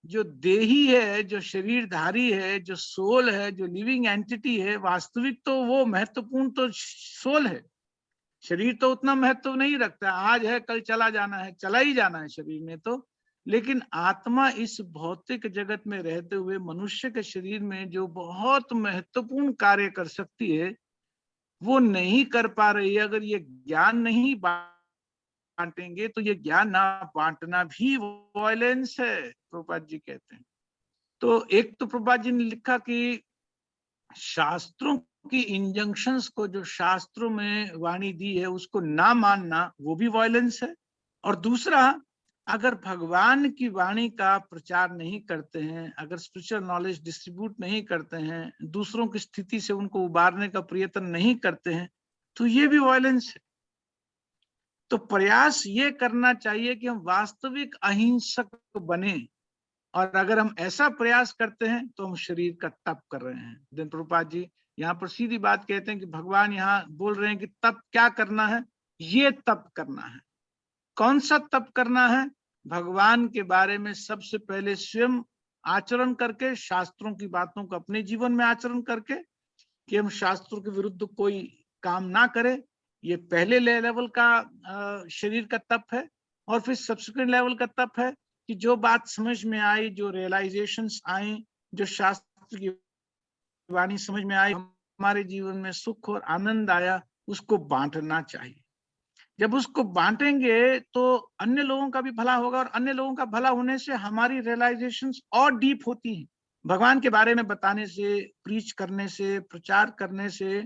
जो देही है, जो शरीरधारी है, जो सोल है, जो लिविंग एंटिटी है, वास्तविक तो वो महत्वपूर्ण तो सोल है। शरीर तो उतना महत्व नहीं रखता, आज है कल चला जाना है, चला ही जाना है शरीर में तो। लेकिन आत्मा इस भौतिक जगत में रहते हुए मनुष्य के शरीर में जो बहुत महत्वपूर्ण कार्य कर सकती है वो नहीं कर पा रही है। अगर ये ज्ञान नहीं बांटेंगे तो ये ज्ञान ना बांटना भी वायलेंस है, प्रभुपाद जी कहते हैं। तो एक तो प्रभुपाद जी ने लिखा कि शास्त्रों की इंजंक्शंस को, जो शास्त्रों में वाणी दी है उसको ना मानना, वो भी वायलेंस है। और दूसरा, अगर भगवान की वाणी का प्रचार नहीं करते हैं, अगर स्पिरिचुअल नॉलेज डिस्ट्रीब्यूट नहीं करते हैं, दूसरों की स्थिति से उनको उबारने का प्रयत्न नहीं करते हैं, तो ये भी वायलेंस है। तो प्रयास ये करना चाहिए कि हम वास्तविक अहिंसक बने, और अगर हम ऐसा प्रयास करते हैं तो हम शरीर का तप कर रहे हैं। दिन प्रभुपाद जी यहाँ पर सीधी बात कहते हैं कि भगवान यहाँ बोल रहे हैं कि तप क्या करना है, ये तप करना है। कौन सा तप करना है? भगवान के बारे में सबसे पहले स्वयं आचरण करके, शास्त्रों की बातों को अपने जीवन में आचरण करके, कि हम शास्त्रों के विरुद्ध कोई काम ना करें। ये पहले लेवल का शरीर का तप है। और फिर सब्सिक्वेंट लेवल का तप है कि जो बात समझ में आई, जो रियलाइजेशंस आई, जो शास्त्र की वाणी समझ में आई, हमारे जीवन में सुख और आनंद आया, उसको बांटना चाहिए। जब उसको बांटेंगे तो अन्य लोगों का भी भला होगा, और अन्य लोगों का भला होने से हमारी रियलाइजेशंस और डीप होती हैं। भगवान के बारे में बताने से, प्रीच करने से, प्रचार करने से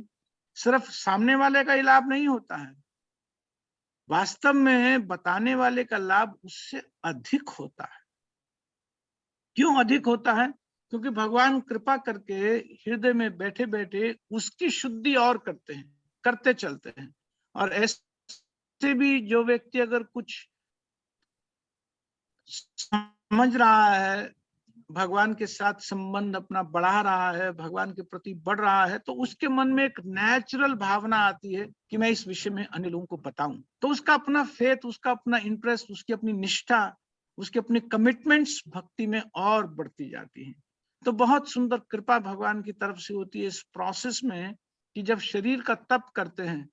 सिर्फ सामने वाले का ही लाभ नहीं होता है, वास्तव में बताने वाले का लाभ उससे अधिक होता है। क्यों अधिक होता है? क्योंकि भगवान कृपा करके हृदय में बैठे बैठे उसकी शुद्धि और करते हैं, करते चलते हैं। और ऐसे भी जो व्यक्ति अगर कुछ समझ रहा है, भगवान के साथ संबंध अपना बढ़ा रहा है, भगवान के प्रति बढ़ रहा है, तो उसके मन में एक नेचुरल भावना आती है कि मैं इस विषय में अन्य लोगों को बताऊं। तो उसका अपना फेथ, उसका अपना इंटरेस्ट, उसकी अपनी निष्ठा, उसके अपने कमिटमेंट्स भक्ति में और बढ़ती जाती हैं। तो बहुत सुंदर कृपा भगवान की तरफ से होती है इस प्रोसेस में, कि जब शरीर का तप करते हैं,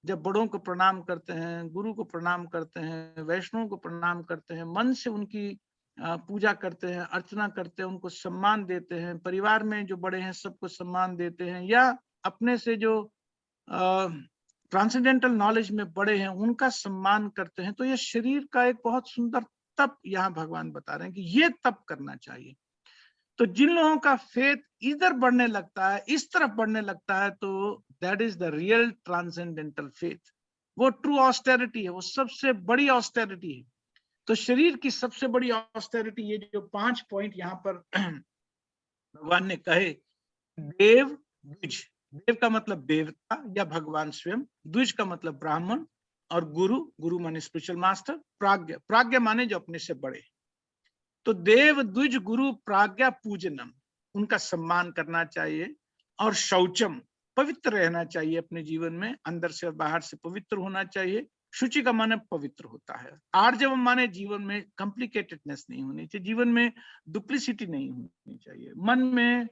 जब बड़ों को प्रणाम करते हैं, गुरु को प्रणाम करते हैं, वैष्णव को प्रणाम करते हैं, मन से उनकी पूजा करते हैं, अर्चना करते हैं, उनको सम्मान देते हैं, परिवार में जो बड़े हैं सबको सम्मान देते हैं, या अपने से जो ट्रांसेंडेंटल नॉलेज में बड़े हैं उनका सम्मान करते हैं, तो ये शरीर का एक बहुत सुंदर तप यहाँ भगवान बता रहे हैं कि ये तप करना चाहिए। तो जिन लोगों का फेथ इधर बढ़ने लगता है, इस तरफ बढ़ने लगता है, तो that is the real transcendental faith. वो ट्रू ऑस्टेरिटी है, वो सबसे बड़ी ऑस्टेरिटी है। तो शरीर की सबसे बड़ी ऑस्टेरिटी, ये जो 5 पॉइंट यहाँ पर भगवान ने कहे, देव द्विज, देव का मतलब देवता या भगवान स्वयं, द्विज का मतलब ब्राह्मण, और गुरु, गुरु माने स्पिरिचुअल मास्टर, प्राज्ञ, प्राज्ञ माने जो अपने से बड़े। तो देव द्विज गुरु प्राज्ञा पूजनम, उनका सम्मान करना चाहिए। और शौचम, पवित्र रहना चाहिए अपने जीवन में, अंदर से और बाहर से पवित्र होना चाहिए। शुचि का माने पवित्र होता है। आर्जवम माने जीवन में कॉम्प्लिकेटेडनेस नहीं होनी चाहिए, जीवन में डुप्लिसिटी नहीं होनी चाहिए, मन में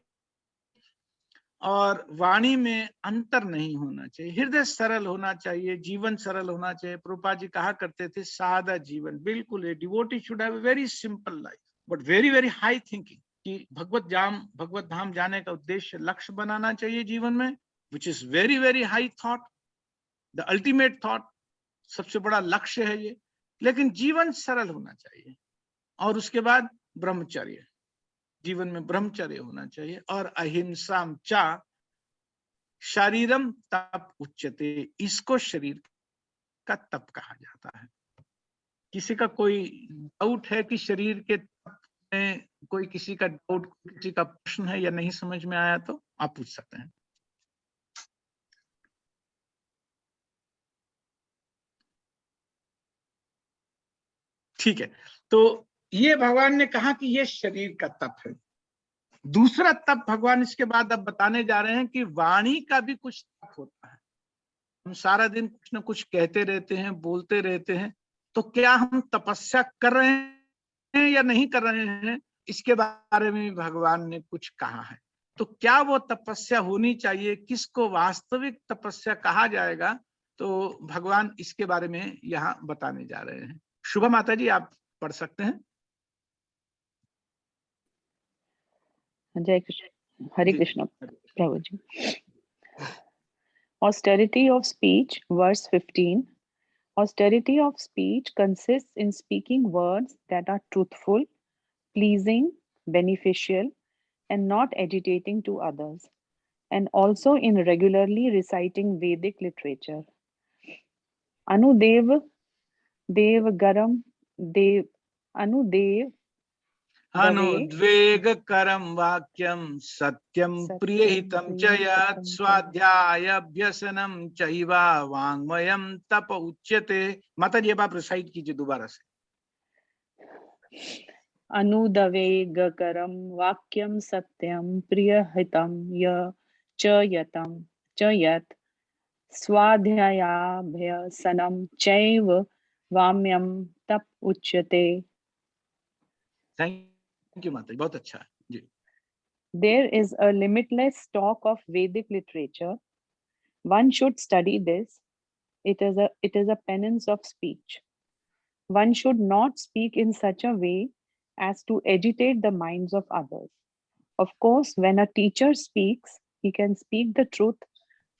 और वाणी में अंतर नहीं होना चाहिए, हृदय सरल होना चाहिए, जीवन सरल होना चाहिए। प्रभुपाद जी कहा करते थे, सादा जीवन, बिल्कुल a devotee should have a very simple life but very very high thinking, कि भगवत धाम जाने का उद्देश्य, लक्ष्य बनाना चाहिए जीवन में, which is very very high thought, the ultimate thought, सबसे बड़ा लक्ष्य है ये। लेकिन जीवन सरल होना चाहिए। और उसके बाद ब्रह्मचर्य, जीवन में ब्रह्मचर्य होना चाहिए। और अहिंसा चा शरीरम तप उच्यते, इसको शरीर का तप कहा जाता है। किसी का कोई डाउट है कि शरीर के तप में कोई किसी का डाउट, किसी का प्रश्न है या नहीं समझ में आया, तो आप पूछ सकते हैं। ठीक है, तो ये भगवान ने कहा कि ये शरीर का तप है। दूसरा तप भगवान इसके बाद अब बताने जा रहे हैं कि वाणी का भी कुछ तप होता है। हम सारा दिन कुछ ना कुछ कहते रहते हैं, बोलते रहते हैं, तो क्या हम तपस्या कर रहे हैं या नहीं कर रहे हैं, इसके बारे में भगवान ने कुछ कहा है। तो क्या वो तपस्या होनी चाहिए, किसको वास्तविक तपस्या कहा जाएगा, तो भगवान इसके बारे में यहाँ बताने जा रहे हैं। शुभ माता जी, आप पढ़ सकते हैं। जय कृष्ण, हरे जी। कृष्ण प्रभु जी। Austerity of speech, verse 15. Austerity of speech consists in speaking words that are truthful, pleasing, beneficial, and not agitating to others, and also in regularly reciting Vedic literature. Anudev Dev Garam Dev Anudev Dave अनुद्वेग करम वाक्यम सत्यम प्रियहितम च यत् स्वाध्याय अभ्यसनम चैवा वाङ्मयम तप उच्यते। माता जी अब आप रिसाइट कीजिए दोबारा से। अनुदवेगकरं वाक्यं सत्यं प्रियहितं च यत् स्वाध्यायाभ्यसनं चैव वाम्यं तप उच्यते। थैंक यू माता जी, बहुत अच्छा जी। There is a limitless stock of Vedic literature. One should study this. It is a penance of speech. One should not speak in such a way as to agitate the minds of others. Of course, when a teacher speaks, he can speak the truth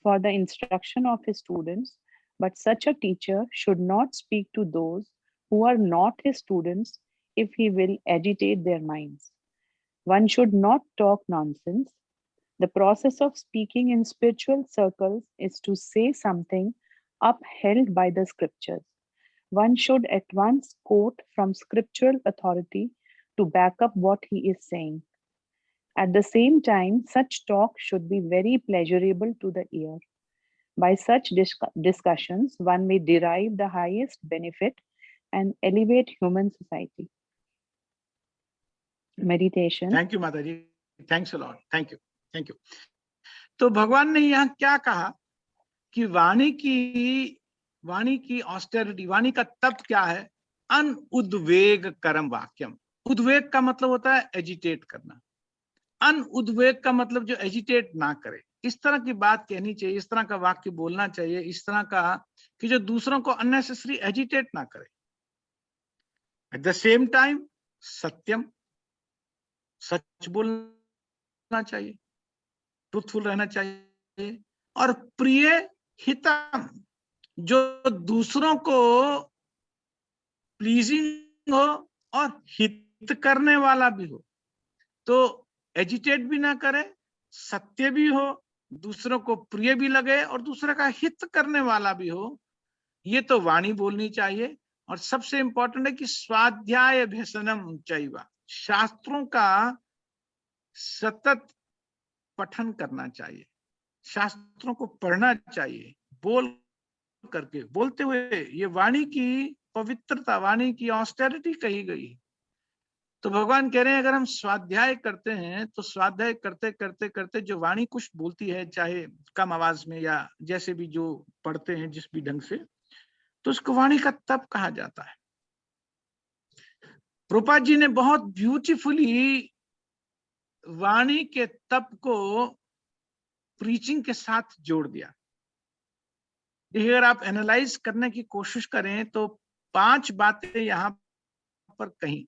for the instruction of his students, but such a teacher should not speak to those who are not his students if he will agitate their minds. One should not talk nonsense. The process of speaking in spiritual circles is to say something upheld by the scriptures. One should at once quote from scriptural authority to back up what he is saying. At the same time, such talk should be very pleasurable to the ear. By such discussions, one may derive the highest benefit and elevate human society. Meditation. Thank you माता जी, thanks a lot, thank you, thank you. तो भगवान ने यहाँ क्या कहा कि वाणी की ऑस्टेरिटी, वाणी का तप क्या है? अनुद्वेग करम वाक्यम। उद्वेग का मतलब होता है एजिटेट करना, अनुद्वेग का मतलब जो एजिटेट ना करे। इस तरह की बात कहनी चाहिए, इस तरह का वाक्य बोलना चाहिए, इस तरह का कि जो दूसरों को अननेसेसरी एजिटेट ना करे। एट द सेम टाइम सत्यम, सच बोलना चाहिए, ट्रूथफुल रहना चाहिए, और प्रिय हितम, जो दूसरों को प्लीजिंग हो और हित करने वाला भी हो। तो एजिटेट भी ना करे, सत्य भी हो, दूसरों को प्रिय भी लगे और दूसरे का हित करने वाला भी हो। ये तो वाणी बोलनी चाहिए। और सबसे इंपॉर्टेंट है कि स्वाध्याय अभ्यसनम चैवा, शास्त्रों का सतत पठन करना चाहिए, शास्त्रों को पढ़ना चाहिए, बोलते हुए। ये वाणी की पवित्रता, वाणी की ऑस्टेरिटी कही गई। तो भगवान कह रहे हैं अगर हम स्वाध्याय करते हैं तो स्वाध्याय करते करते करते जो वाणी कुछ बोलती है, चाहे कम आवाज में या जैसे भी जो पढ़ते हैं जिस भी ढंग से, तो उसको वाणी का तप कहा जाता है। प्रभुपाद जी ने बहुत ब्यूटीफुली वाणी के तप को प्रीचिंग के साथ जोड़ दिया। अगर आप एनालाइज करने की कोशिश करें तो 5 बातें यहाँ पर कहीं।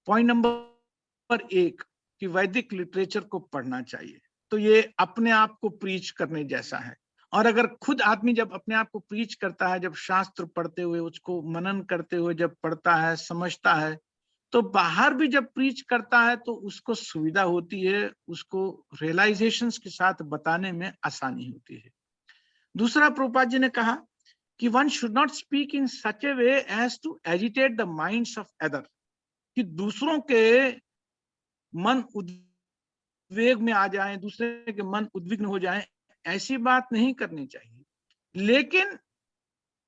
पॉइंट नंबर 1 कि वैदिक लिटरेचर को पढ़ना चाहिए। तो ये अपने आप को प्रीच करने जैसा है। और अगर खुद आदमी जब अपने आप को प्रीच करता है, जब शास्त्र पढ़ते हुए, उसको मनन करते हुए जब पढ़ता है, समझता है, तो बाहर भी जब प्रीच करता है तो उसको सुविधा होती है, उसको रियलाइजेशंस के साथ बताने में आसानी होती है। दूसरा, प्रभुपाद जी ने कहा कि one should not speak in such a way as to agitate the minds of other, कि दूसरों के मन उद्वेग में आ जाएं, दूसरे के मन उद्विग्न हो जाएं, ऐसी बात नहीं करनी चाहिए। लेकिन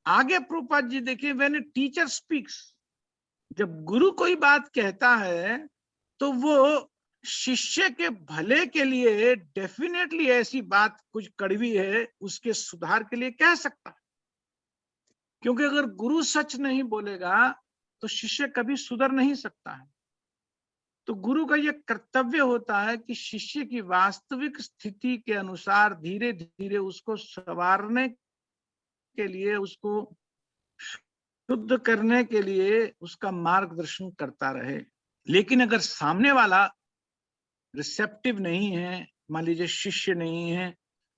आगे प्रभुपाद जी देखिए, व्हेन ए टीचर स्पीक्स, जब गुरु कोई बात कहता है तो वो शिष्य के भले के लिए डेफिनेटली ऐसी बात कुछ कड़वी है उसके सुधार के लिए कह सकता है। क्योंकि अगर गुरु सच नहीं बोलेगा तो शिष्य कभी सुधर नहीं सकता है। तो गुरु का यह कर्तव्य होता है कि शिष्य की वास्तविक स्थिति के अनुसार धीरे धीरे उसको संवारने के लिए, उसको शुद्ध करने के लिए उसका मार्गदर्शन करता रहे। लेकिन अगर सामने वाला रिसेप्टिव नहीं है, मान लीजिए शिष्य नहीं है,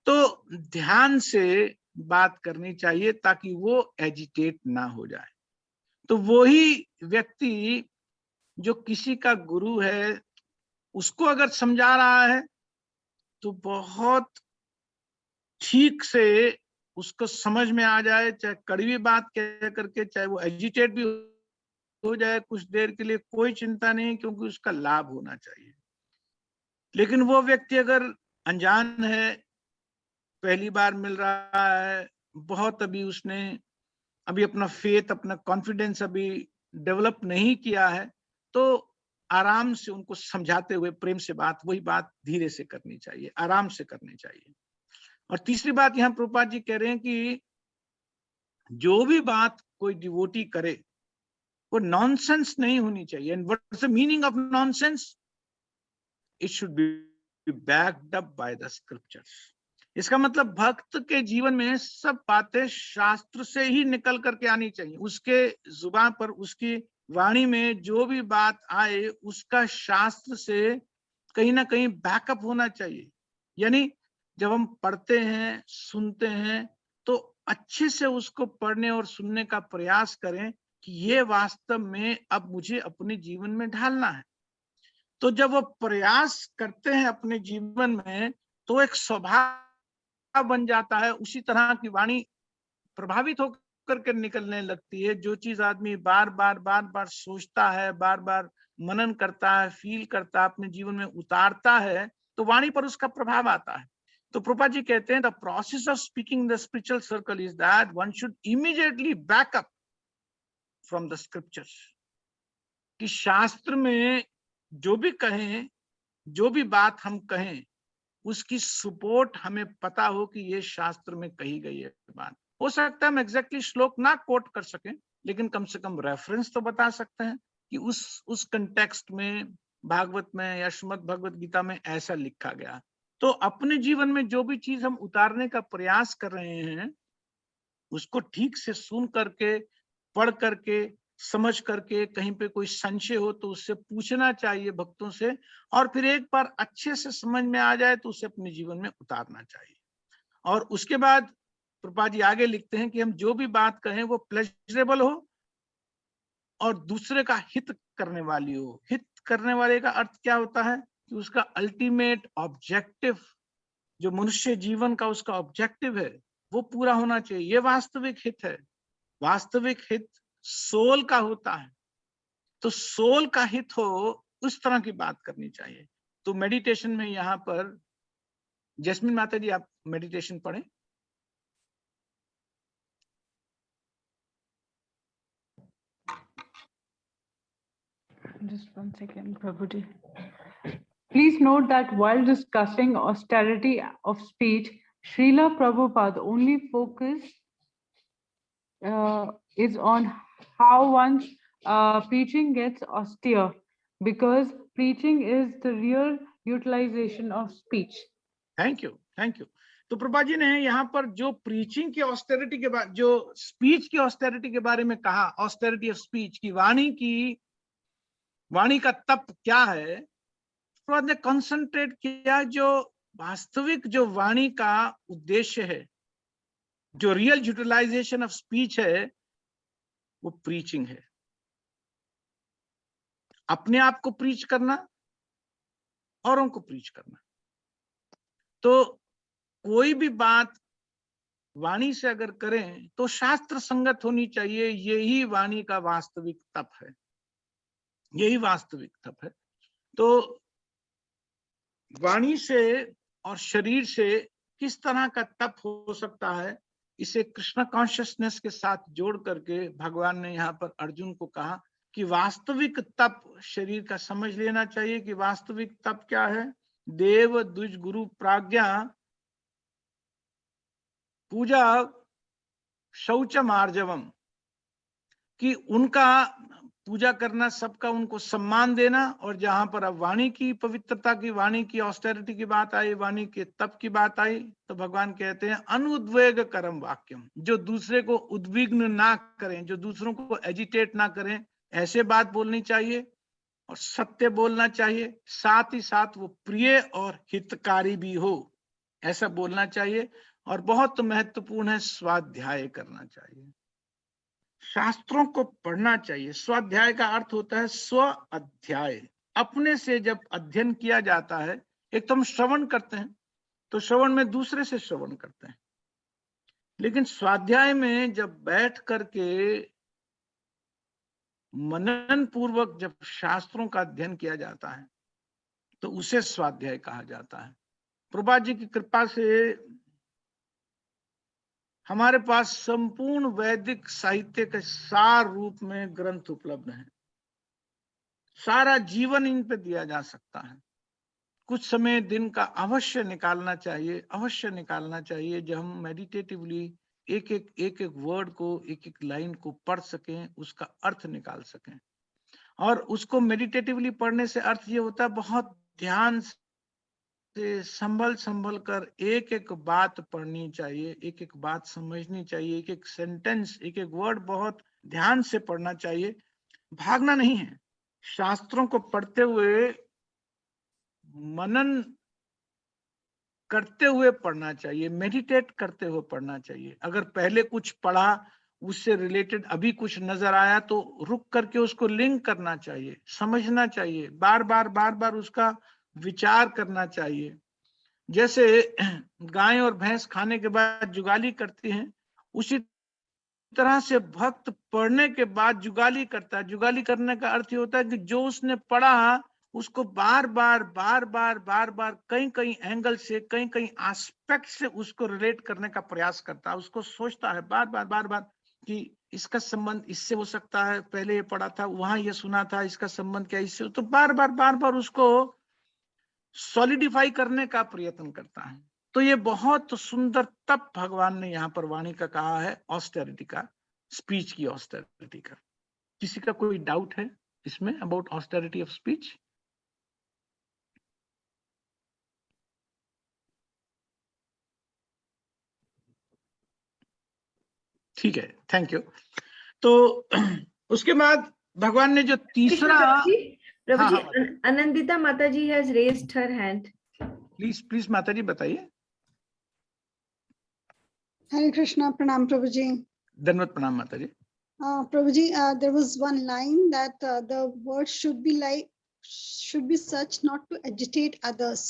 तो ध्यान से बात करनी चाहिए ताकि वो एजिटेट ना हो जाए। तो वही व्यक्ति जो किसी का गुरु है, उसको अगर समझा रहा है तो बहुत ठीक से उसको समझ में आ जाए, चाहे कड़वी बात कह करके, चाहे वो एजिटेट भी हो जाए कुछ देर के लिए, कोई चिंता नहीं, क्योंकि उसका लाभ होना चाहिए। लेकिन वो व्यक्ति अगर अनजान है, पहली बार मिल रहा है, बहुत अभी उसने अभी अपना फेथ, अपना कॉन्फिडेंस अभी डेवलप नहीं किया है, तो आराम से उनको समझाते हुए प्रेम से बात, वही बात धीरे से करनी चाहिए, आराम से करनी चाहिए। और तीसरी बात यहाँ प्रभुपाद जी कह रहे हैं कि जो भी बात कोई डिवोटी करे वो नॉनसेंस नहीं होनी चाहिए। And what is the meaning of nonsense? It should be backed up by the scriptures. इसका मतलब भक्त के जीवन में सब बातें शास्त्र से ही निकल करके आनी चाहिए। उसके जुबान पर, उसकी वाणी में जो भी बात आए उसका शास्त्र से कहीं ना कहीं बैकअप होना चाहिए। यानी जब हम पढ़ते हैं, सुनते हैं, तो अच्छे से उसको पढ़ने और सुनने का प्रयास करें कि ये वास्तव में अब मुझे अपने जीवन में ढालना है। तो जब वो प्रयास करते हैं अपने जीवन में, तो एक स्वभाव बन जाता है, उसी तरह की वाणी प्रभावित होकर के निकलने लगती है। जो चीज आदमी बार बार सोचता है, बार बार मनन करता है, फील करता है, अपने जीवन में उतारता है, तो वाणी पर उसका प्रभाव आता है। तो प्रभुपाद जी कहते हैं the process of speaking the spiritual circle is that one should immediately back up from the scriptures. कि शास्त्र में जो भी कहें, जो भी बात हम कहें, उसकी सपोर्ट हमें पता हो कि ये शास्त्र में कही गई है बात। हो सकता है हम एग्जैक्टली श्लोक ना कोट कर सकें, लेकिन कम से कम रेफरेंस तो बता सकते हैं कि उस कंटेक्स्ट में भागवत में या श्रीमद् भगवत गीता में ऐसा लिखा गया। तो अपने जीवन में जो भी चीज हम उतारने का प्रयास कर रहे हैं, उसको ठीक से सुन करके, पढ़ करके, समझ करके, कहीं पे कोई संशय हो तो उससे पूछना चाहिए भक्तों से, और फिर एक बार अच्छे से समझ में आ जाए तो उसे अपने जीवन में उतारना चाहिए। और उसके बाद प्रभुपाद जी आगे लिखते हैं कि हम जो भी बात कहें वो प्लेजरेबल हो और दूसरे का हित करने वाली हो। हित करने वाले का अर्थ क्या होता है? कि उसका अल्टीमेट ऑब्जेक्टिव, जो मनुष्य जीवन का उसका ऑब्जेक्टिव है, वो पूरा होना चाहिए। ये वास्तविक हित है। वास्तविक हित सोल का होता है। तो सोल का हित हो, उस तरह की बात करनी चाहिए। तो मेडिटेशन में यहाँ पर जैस्मिन माता जी आप मेडिटेशन पढ़ें। Just one second, Prabhuji. Please note that while discussing austerity of speech, Srila Prabhupada only focus is on how one's preaching gets austere, because preaching is the real utilization of speech. Thank you, thank you. तो प्रभा जी ने यहाँ पर जो preaching की austerity के बाद, जो speech की ऑस्टेरिटी के बारे में कहा, ऑस्टेरिटी ऑफ स्पीच की वाणी का तप क्या है, प्रभा ने कंसंट्रेट किया जो वास्तविक जो वाणी का उद्देश्य है, जो रियल यूटिलाइजेशन ऑफ स्पीच है, वो प्रीचिंग है। अपने आप को प्रीच करना, औरों को प्रीच करना। तो कोई भी बात वाणी से अगर करें तो शास्त्र संगत होनी चाहिए। यही वाणी का वास्तविक तप है, यही वास्तविक तप है। तो वाणी से और शरीर से किस तरह का तप हो सकता है, इसे कृष्ण कॉन्शियसनेस के साथ जोड़ करके भगवान ने यहाँ पर अर्जुन को कहा कि वास्तविक तप शरीर का समझ लेना चाहिए। कि वास्तविक तप क्या है? देव द्विज गुरु प्राज्ञा पूजा शौचम आर्जवम। कि उनका पूजा करना, सबका उनको सम्मान देना। और जहां पर अब वाणी की पवित्रता की, वाणी की ऑस्टेरिटी की बात आई, वाणी के तप की बात आई, तो भगवान कहते हैं अनुद्वेग करम वाक्यम। जो दूसरे को उद्विग्न ना करें, जो दूसरों को एजिटेट ना करें, ऐसे बात बोलनी चाहिए और सत्य बोलना चाहिए। साथ ही साथ वो प्रिय और हितकारी भी हो, ऐसा बोलना चाहिए। और बहुत महत्वपूर्ण है, स्वाध्याय करना चाहिए, शास्त्रों को पढ़ना चाहिए। स्वाध्याय का अर्थ होता है स्व अध्याय। अपने से जब अध्ययन किया जाता है, एक तो हम श्रवण करते हैं, तो श्रवण में दूसरे से श्रवण करते हैं, लेकिन स्वाध्याय में जब बैठ करके मनन पूर्वक जब शास्त्रों का अध्ययन किया जाता है तो उसे स्वाध्याय कहा जाता है। प्रभुपाद जी की कृपा से हमारे पास संपूर्ण वैदिक साहित्य के सार रूप में ग्रंथ उपलब्ध हैं। सारा जीवन इन पे दिया जा सकता है। कुछ समय दिन का अवश्य निकालना चाहिए, अवश्य निकालना चाहिए, जब हम मेडिटेटिवली एक एक वर्ड को, एक एक लाइन को पढ़ सकें, उसका अर्थ निकाल सकें। और उसको मेडिटेटिवली पढ़ने से अर्थ ये होता है, बहुत ध्यान से संभल कर एक एक बात पढ़नी चाहिए, एक एक बात समझनी चाहिए, एक एक सेंटेंस, एक एक वर्ड बहुत ध्यान से पढ़ना चाहिए। भागना नहीं है। शास्त्रों को पढ़ते हुए मनन करते हुए पढ़ना चाहिए, मेडिटेट करते हुए पढ़ना चाहिए। अगर पहले कुछ पढ़ा, उससे रिलेटेड अभी कुछ नजर आया तो रुक करके उसको लिंक करना चाहिए, समझना चाहिए, बार बार उसका विचार करना चाहिए। जैसे गाय और भैंस खाने के बाद जुगाली करती हैं, उसी तरह से भक्त पढ़ने के बाद जुगाली करता है। जुगाली करने का अर्थ ये होता है कि जो उसने पढ़ा उसको बार बार कई एंगल से, कई एस्पेक्ट से उसको रिलेट करने का प्रयास करता है। उसको सोचता है बार बार कि इसका संबंध इससे हो सकता है, पहले ये पढ़ा था, वहां ये सुना था, इसका संबंध क्या इससे, तो बार बार उसको सॉलिडिफाई करने का प्रयत्न करता है। तो ये बहुत सुंदर तप भगवान ने यहाँ पर वाणी का कहा है, ऑस्टेरिटी का, स्पीच की ऑस्टेरिटी का। किसी का कोई डाउट है इसमें अबाउट ऑस्टेरिटी ऑफ स्पीच? ठीक है, थैंक यू। तो उसके बाद भगवान ने जो तीसरा, प्रभु जी, हाँ, आनंदिता माता जी has raised her hand. Please माता जी बताइए। हरे कृष्णा, प्रणाम प्रभु जी। धन्यवाद, प्रणाम माता जी। प्रभु जी, there was one line that the words should be such not to agitate others.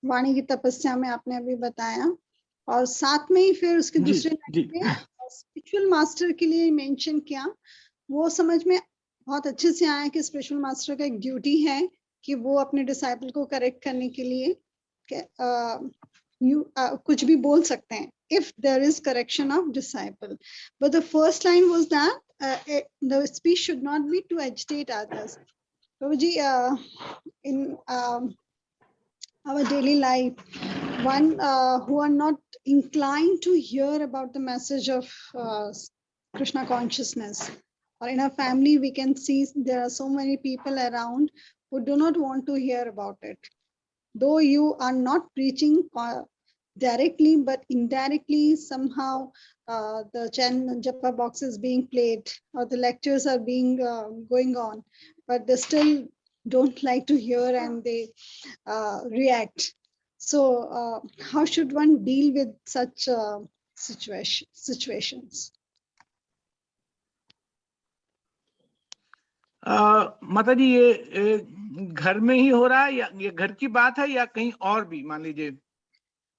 वाणी की तपस्या में आपने अभी बताया, और साथ में ही फिर उसके दूसरे लाइन में स्पिरिचुअल मास्टर के लिए मेंशन किया। वो समझ में बहुत अच्छे से आया कि स्पिरिचुअल मास्टर का एक ड्यूटी है कि वो अपने डिसाइपल को करेक्ट करने के लिए कुछ भी बोल सकते हैं, if there is correction of disciple. But the first line was that the speech should not be to agitate others. Prabhuji, in our daily life, one who are not inclined to hear about the message of Krishna consciousness, or in our family we can see there are so many people around who do not want to hear about it. Though you are not preaching directly, but indirectly somehow the japa box is being played, or the lectures are being going on, but they still don't like to hear and they react. So how should one deal with such situations? माता जी, ये घर में ही हो रहा है या ये घर की बात है या कहीं और भी? मान लीजिए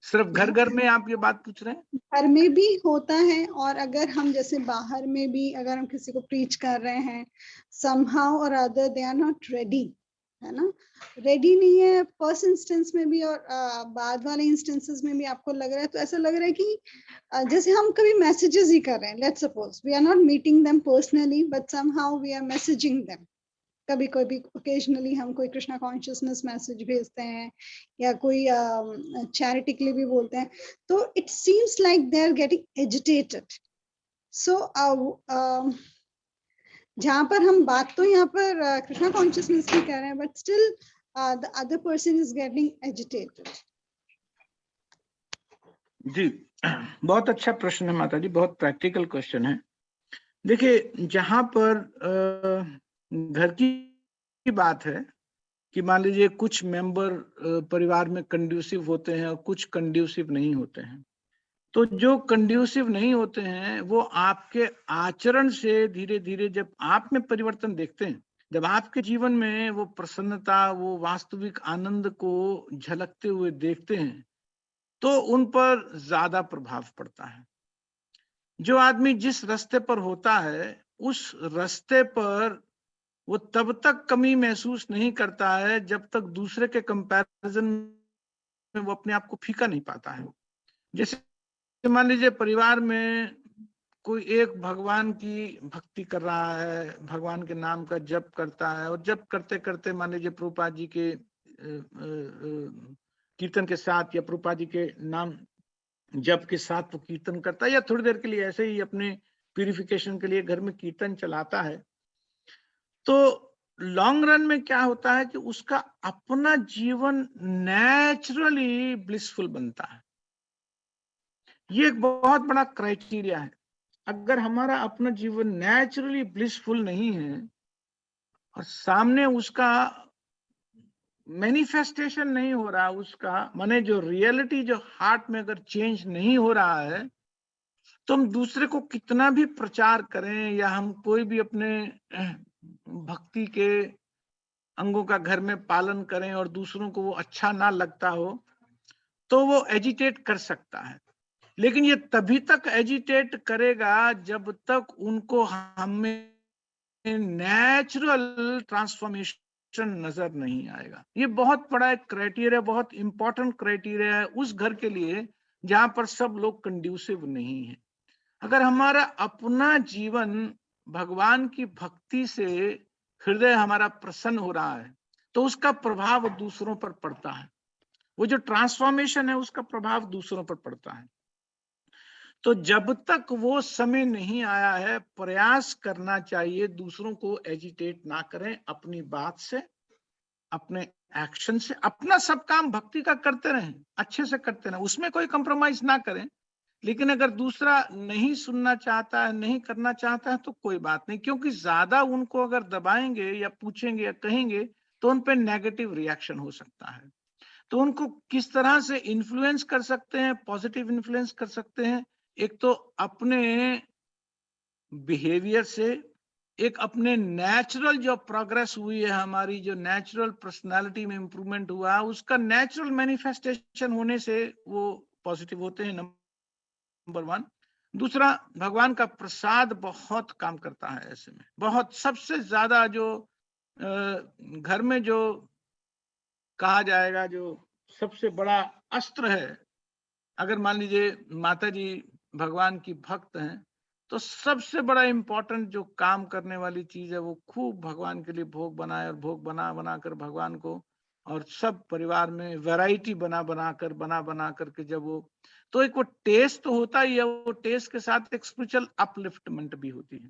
सिर्फ घर में आप ये बात पूछ रहे हैं? घर में भी होता है, और अगर हम जैसे बाहर में भी अगर हम किसी को प्रीच कर रहे हैं, somehow or other they are not ready, है ना, रेडी नहीं है। फर्स्ट इंस्टेंस में भी और बाद वाले इंस्टेंसेस में भी आपको लग रहा है, तो ऐसा लग रहा है कि जैसे हम कभी मैसेजेस ही कर रहे हैं। Let's suppose we are not meeting them personally, but somehow we are messaging them. कभी कभी ओकेजनली हम कोई कृष्णा कॉन्शियसनेस मैसेज भेजते हैं या कोई चैरिटी के लिए भी बोलते हैं, तो it seems like they are getting agitated. So जहाँ पर हम बात तो यहाँ पर कृष्णा कॉन्शियसनेस की कर रहे हैं, but still the other person is getting agitated. जी, बहुत अच्छा प्रश्न है माता जी, बहुत प्रैक्टिकल क्वेश्चन है। देखिए, जहाँ पर घर की बात है कि मान लीजिए कुछ मेंबर परिवार में कंड्यूसिव होते हैं और कुछ कंड्यूसिव नहीं होते हैं, तो जो कंड्यूसिव नहीं होते हैं वो आपके आचरण से धीरे धीरे जब आप में परिवर्तन देखते हैं, जब आपके जीवन में वो प्रसन्नता, वो वास्तविक आनंद को झलकते हुए देखते हैं तो उन पर ज्यादा प्रभाव पड़ता है। जो आदमी जिस रास्ते पर होता है उस रास्ते पर वो तब तक कमी महसूस नहीं करता है जब तक दूसरे के कंपैरिजन में वो अपने आप को फीका नहीं पाता है। जैसे मान लीजिए परिवार में कोई एक भगवान की भक्ति कर रहा है, भगवान के नाम का जप करता है और जप करते करते मान लीजिए प्रभुपाद जी के कीर्तन के साथ या प्रभुपाद जी के नाम जप के साथ वो कीर्तन करता है या थोड़ी देर के लिए ऐसे ही अपने प्यूरिफिकेशन के लिए घर में कीर्तन चलाता है, तो लॉन्ग रन में क्या होता है कि उसका अपना जीवन नेचुरली ब्लिसफुल बनता है। ये एक बहुत बड़ा क्राइटेरिया है। अगर हमारा अपना जीवन नेचुरली ब्लिसफुल नहीं है और सामने उसका मैनिफेस्टेशन नहीं हो रहा, उसका माने जो रियलिटी जो हार्ट में अगर चेंज नहीं हो रहा है, तो हम दूसरे को कितना भी प्रचार करें या हम कोई भी अपने भक्ति के अंगों का घर में पालन करें और दूसरों को वो अच्छा ना लगता हो तो वो एजिटेट कर सकता है, लेकिन ये तभी तक एजिटेट करेगा जब तक उनको हमें नेचुरल ट्रांसफॉर्मेशन नजर नहीं आएगा। ये बहुत बड़ा एक क्राइटेरिया, बहुत इंपॉर्टेंट क्राइटेरिया है उस घर के लिए जहां पर सब लोग कंड्यूसिव नहीं है। अगर हमारा अपना जीवन भगवान की भक्ति से हृदय हमारा प्रसन्न हो रहा है तो उसका प्रभाव दूसरों पर पड़ता है, वो जो ट्रांसफॉर्मेशन है उसका प्रभाव दूसरों पर पड़ता है। तो जब तक वो समय नहीं आया है प्रयास करना चाहिए दूसरों को एजिटेट ना करें, अपनी बात से, अपने एक्शन से, अपना सब काम भक्ति का करते रहें, अच्छे से करते रहें, उसमें कोई कंप्रोमाइज ना करें। लेकिन अगर दूसरा नहीं सुनना चाहता है, नहीं करना चाहता है तो कोई बात नहीं, क्योंकि ज्यादा उनको अगर दबाएंगे या पूछेंगे या कहेंगे तो उन पे नेगेटिव रिएक्शन हो सकता है। तो उनको किस तरह से इन्फ्लुएंस कर सकते हैं, पॉजिटिव इन्फ्लुएंस कर सकते हैं, एक तो अपने बिहेवियर से, एक अपने नेचुरल जो प्रोग्रेस हुई है, हमारी जो नेचुरल पर्सनालिटी में इंप्रूवमेंट हुआ उसका नेचुरल मैनिफेस्टेशन होने से वो पॉजिटिव होते हैं, नंबर वन। दूसरा, भगवान का प्रसाद बहुत काम करता है ऐसे में, बहुत सबसे ज्यादा जो घर में जो कहा जाएगा जो सबसे बड़ा अस्त्र है, अगर मान लीजिए माता जी भगवान की भक्त हैं तो सबसे बड़ा इंपॉर्टेंट जो काम करने वाली चीज है वो खूब भगवान के लिए भोग बनाए और भोग बना बना कर भगवान को और सब परिवार में वैरायटी बना बना करके जब वो, तो एक वो टेस्ट तो होता ही है, वो टेस्ट के साथ एक स्पिरिचुअल अपलिफ्टमेंट भी होती है।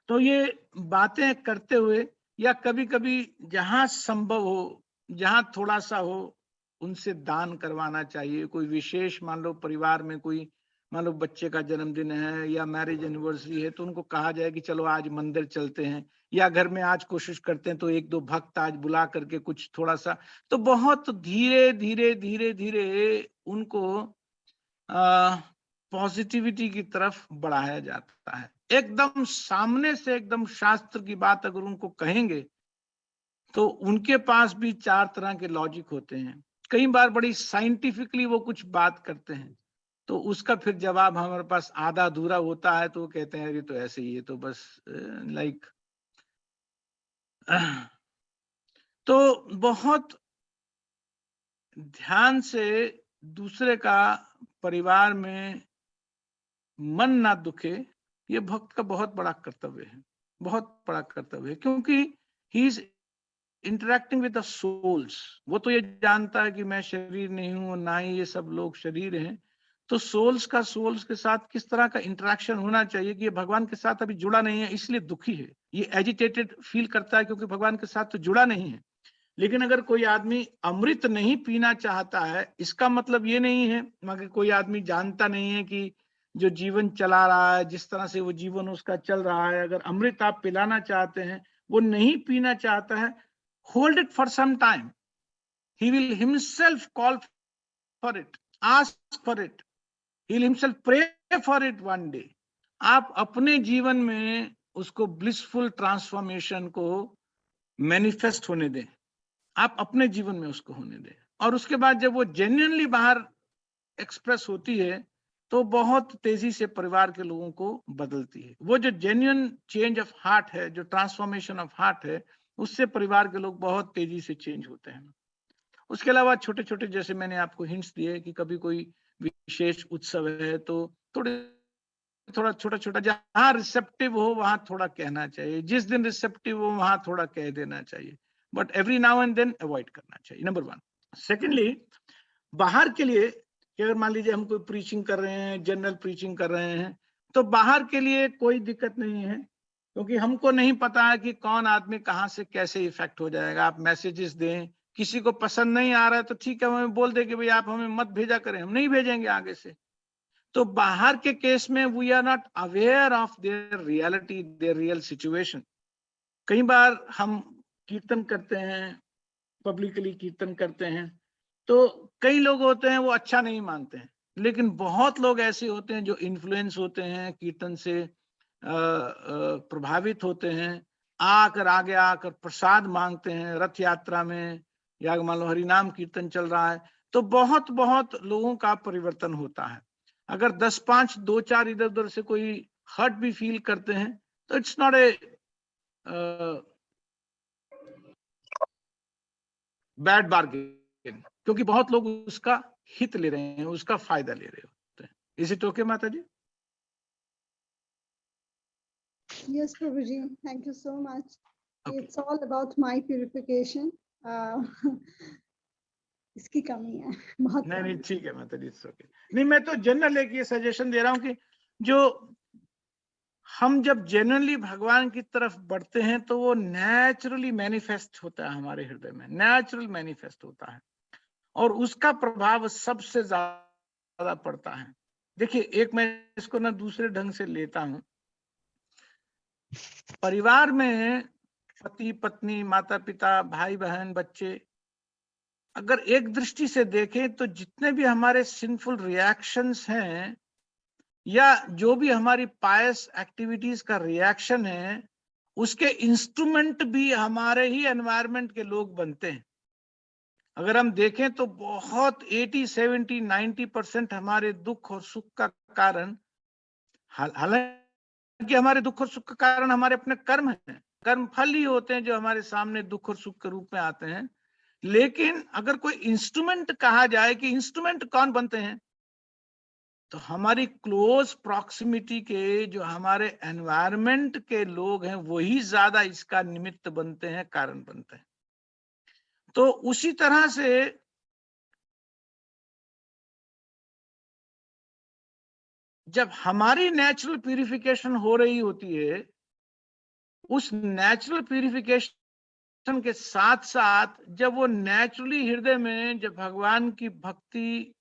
तो ये बातें करते हुए या कभी कभी जहां संभव हो, जहां थोड़ा सा हो, उनसे दान करवाना चाहिए। कोई विशेष मान लो परिवार में कोई मान लो बच्चे का जन्मदिन है या मैरिज एनिवर्सरी है तो उनको कहा जाए कि चलो आज मंदिर चलते हैं, या घर में आज कोशिश करते हैं तो एक दो भक्त आज बुला करके कुछ थोड़ा सा, तो बहुत धीरे धीरे धीरे धीरे उनको पॉजिटिविटी की तरफ बढ़ाया जाता है। एकदम सामने से एकदम शास्त्र की बात अगर उनको कहेंगे तो उनके पास भी चार तरह के लॉजिक होते हैं, कई बार बड़ी साइंटिफिकली वो कुछ बात करते हैं तो उसका फिर जवाब हमारे पास आधा अधूरा होता है, तो वो कहते हैं अरे तो ऐसे ही है, तो बस लाइक तो बहुत ध्यान से दूसरे का परिवार में मन ना दुखे, ये भक्त का बहुत बड़ा कर्तव्य है, बहुत बड़ा कर्तव्य है, क्योंकि he is interacting with the souls. वो तो ये जानता है कि मैं शरीर नहीं हूं, ना ही ये सब लोग शरीर हैं, तो सोल्स का सोल्स के साथ किस तरह का इंटरेक्शन होना चाहिए कि ये भगवान के साथ अभी जुड़ा नहीं है इसलिए दुखी है, ये एजिटेटेड फील करता है क्योंकि भगवान के साथ तो जुड़ा नहीं है। लेकिन अगर कोई आदमी अमृत नहीं पीना चाहता है, इसका मतलब ये नहीं है, मगर कोई आदमी जानता नहीं है कि जो जीवन चला रहा है, जिस तरह से वो जीवन उसका चल रहा है, अगर अमृत आप पिलाना चाहते हैं, वो नहीं पीना चाहता है, hold it for some time, he will himself call for it, ask for it, he will himself pray for it one day। आप अपने जीवन में उसको ब्लिसफुल ट्रांसफॉर्मेशन को मैनिफेस्ट होने दें, आप अपने जीवन में उसको होने दें, और उसके बाद जब वो जेन्युइनली बाहर एक्सप्रेस होती है तो बहुत तेजी से परिवार के लोगों को बदलती है। वो जो जेन्युइन चेंज ऑफ हार्ट है, जो ट्रांसफॉर्मेशन ऑफ हार्ट है, उससे परिवार के लोग बहुत तेजी से चेंज होते हैं। उसके अलावा छोटे छोटे, जैसे मैंने आपको हिंट्स दिए कि कभी कोई विशेष उत्सव है तो थोड़ा छोटा छोटा, जहां रिसेप्टिव हो वहां थोड़ा कहना चाहिए, जिस दिन रिसेप्टिव हो वहां थोड़ा कह देना चाहिए, but every now and then avoid करना चाहिए, नंबर 1। सेकेंडली, बाहर के लिए कि अगर मान लीजिए हम कोई प्रीचिंग कर रहे हैं, जनरल प्रीचिंग कर रहे हैं, तो बाहर के लिए कोई दिक्कत नहीं है, क्योंकि हमको नहीं पता है कि कौन आदमी कहाँ से कैसे इफेक्ट हो जाएगा। आप मैसेजेस दें, किसी को पसंद नहीं आ रहा है तो ठीक है, हमें बोल दे कि भाई आप हमें मत भेजा करें, हम नहीं भेजेंगे आगे से। तो बाहर के केस में we are not aware of their reality, their real situation. कई बार हम कीर्तन करते हैं, पब्लिकली कीर्तन करते हैं, तो कई लोग होते हैं वो अच्छा नहीं मानते हैं, लेकिन बहुत लोग ऐसे होते हैं जो इन्फ्लुएंस होते हैं, कीर्तन से प्रभावित होते हैं, आगे आकर प्रसाद मांगते हैं रथ यात्रा में, या मान लो हरिनाम कीर्तन चल रहा है तो बहुत बहुत लोगों का परिवर्तन होता है। अगर 10-5, 2-4 इधर उधर से कोई हर्ट भी फील करते हैं तो it's not a bad bargain, क्योंकि बहुत लोग उसका हित ले रहे हैं, उसका फायदा ले रहे होते हैं। इज इट ओके माता जी? Yes, Prabhuji, thank you so much. Okay. It's all about my purification. इसकी कमी है बहुत। नहीं ठीक है माता जी, इट्स ओके। नहीं, मैं तो जनरल एक ये सजेशन दे रहा हूँ कि जो हम जब जेन्युइनली भगवान की तरफ बढ़ते हैं तो वो नेचुरली मैनिफेस्ट होता है हमारे हृदय में, नेचुरल मैनिफेस्ट होता है, और उसका प्रभाव सबसे ज्यादा पड़ता है। देखिए, एक मैं इसको ना दूसरे ढंग से लेता हूं। परिवार में पति पत्नी, माता पिता, भाई बहन, बच्चे, अगर एक दृष्टि से देखें तो जितने भी हमारे सिंफुल रिएक्शंस हैं या जो भी हमारी पायस एक्टिविटीज का रिएक्शन है, उसके इंस्ट्रूमेंट भी हमारे ही एनवायरनमेंट के लोग बनते हैं। अगर हम देखें तो बहुत 80, 70, 90% हमारे दुख और सुख का कारण, हालांकि हमारे दुख और सुख का कारण हमारे अपने कर्म हैं, कर्म फल ही होते हैं जो हमारे सामने दुख और सुख के रूप में आते हैं। लेकिन अगर कोई इंस्ट्रूमेंट कहा जाए कि इंस्ट्रूमेंट कौन बनते हैं, तो हमारी क्लोज प्रॉक्सिमिटी के जो हमारे एनवायरनमेंट के लोग हैं वही ज्यादा इसका निमित्त बनते हैं, कारण बनते हैं। तो उसी तरह से जब हमारी नेचुरल प्यूरिफिकेशन हो रही होती है, उस नेचुरल प्यूरिफिकेशन के साथ साथ जब वो नेचुरली हृदय में जब भगवान की भक्ति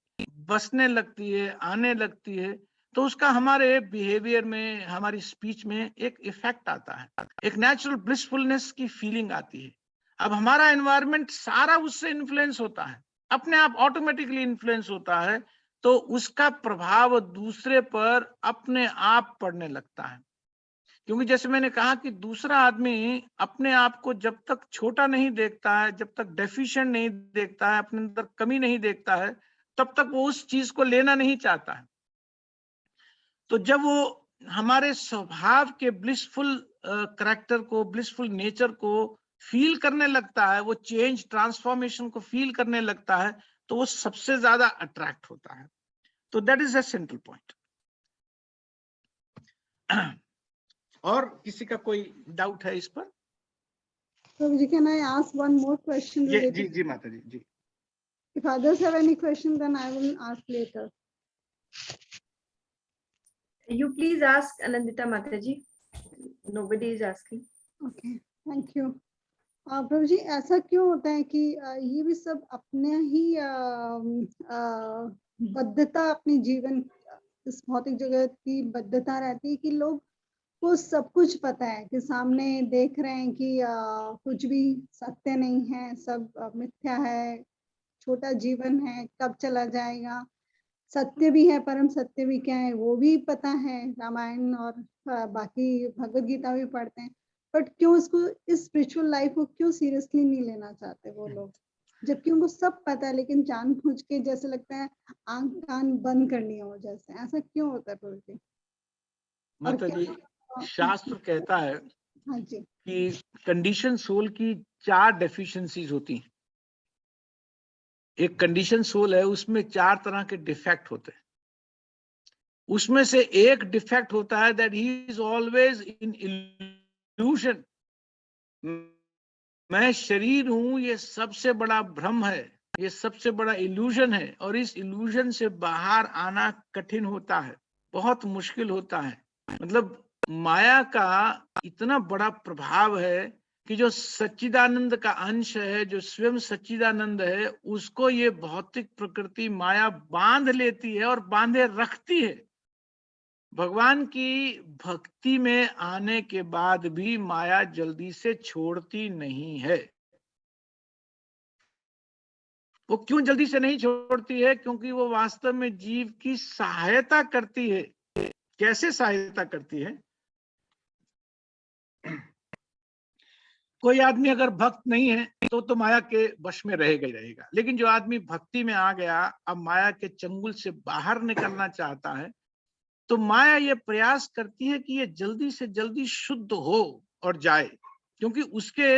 बसने लगती है, आने लगती है, तो उसका हमारे बिहेवियर में, हमारी स्पीच में एक इफेक्ट आता है, एक नेचुरल ब्लिसफुलनेस की फीलिंग आती है। अब हमारा एनवायरनमेंट सारा उससे इन्फ्लुएंस होता है, अपने आप ऑटोमेटिकली इन्फ्लुएंस होता है, तो उसका प्रभाव दूसरे पर अपने आप पड़ने लगता है। क्योंकि जैसे मैंने कहा कि दूसरा आदमी अपने आप को जब तक छोटा नहीं देखता है, जब तक डेफिशिएंट नहीं देखता है, अपने अंदर कमी नहीं देखता है, तब तक वो उस चीज को लेना नहीं चाहता है। तो जब वो हमारे स्वभाव के ब्लिसफुल करैक्टर को, ब्लिसफुल नेचर को फील करने लगता है, वो चेंज, ट्रांसफॉर्मेशन को फील करने लगता है, तो वो सबसे ज्यादा अट्रैक्ट होता है। तो that is a central point. और किसी का कोई डाउट है इस पर? Prabhuji, can I ask one more question? जी माता जी, जी। If others have any question, then I will ask later. You please ask Anandita Mataji. Nobody is asking. Okay, thank you. प्रभु जी, ऐसा क्यों होता है कि ये भी सब अपने ही बद्धता, अपनी जीवन इस भौतिक जगत की बद्धता रहती है कि लोग को सब कुछ पता है, कि सामने देख रहे हैं कि कुछ भी सत्य नहीं है, सब मिथ्या है, छोटा जीवन है, कब चला जाएगा, सत्य भी है, परम सत्य भी क्या है वो भी पता है, रामायण और बाकी भगवत गीता भी पढ़ते हैं, बट क्यों इसको, इस स्पिरिचुअल लाइफ को क्यों सीरियसली नहीं लेना चाहते वो लोग, जबकि उनको सब पता है, लेकिन जानबूझ के जैसे लगता है आंख कान बंद करनी हो जैसे, ऐसा क्यों होता है प्रभु जी? और माता जी, क्या शास्त्र कहता है हाँ जी, कि कंडीशन सोल की 4 डेफिशिएंसीज होती हैं। एक कंडीशन सोल है, उसमें 4 तरह के डिफेक्ट होते हैं। उसमें से एक डिफेक्ट होता है that he is always in illusion. मैं शरीर हूं, ये सबसे बड़ा भ्रम है, ये सबसे बड़ा इल्यूजन है, और इस इल्यूजन से बाहर आना कठिन होता है, बहुत मुश्किल होता है। मतलब माया का इतना बड़ा प्रभाव है कि जो सच्चिदानंद का अंश है, जो स्वयं सच्चिदानंद है, उसको ये भौतिक प्रकृति माया बांध लेती है और बांधे रखती है। भगवान की भक्ति में आने के बाद भी माया जल्दी से छोड़ती नहीं है। वो क्यों जल्दी से नहीं छोड़ती है? क्योंकि वो वास्तव में जीव की सहायता करती है। कैसे सहायता करती है? कोई आदमी अगर भक्त नहीं है तो माया के वश में रहेगा ही रहेगा, लेकिन जो आदमी भक्ति में आ गया, अब माया के चंगुल से बाहर निकलना चाहता है, तो माया ये प्रयास करती है कि ये जल्दी से जल्दी शुद्ध हो और जाए, क्योंकि उसके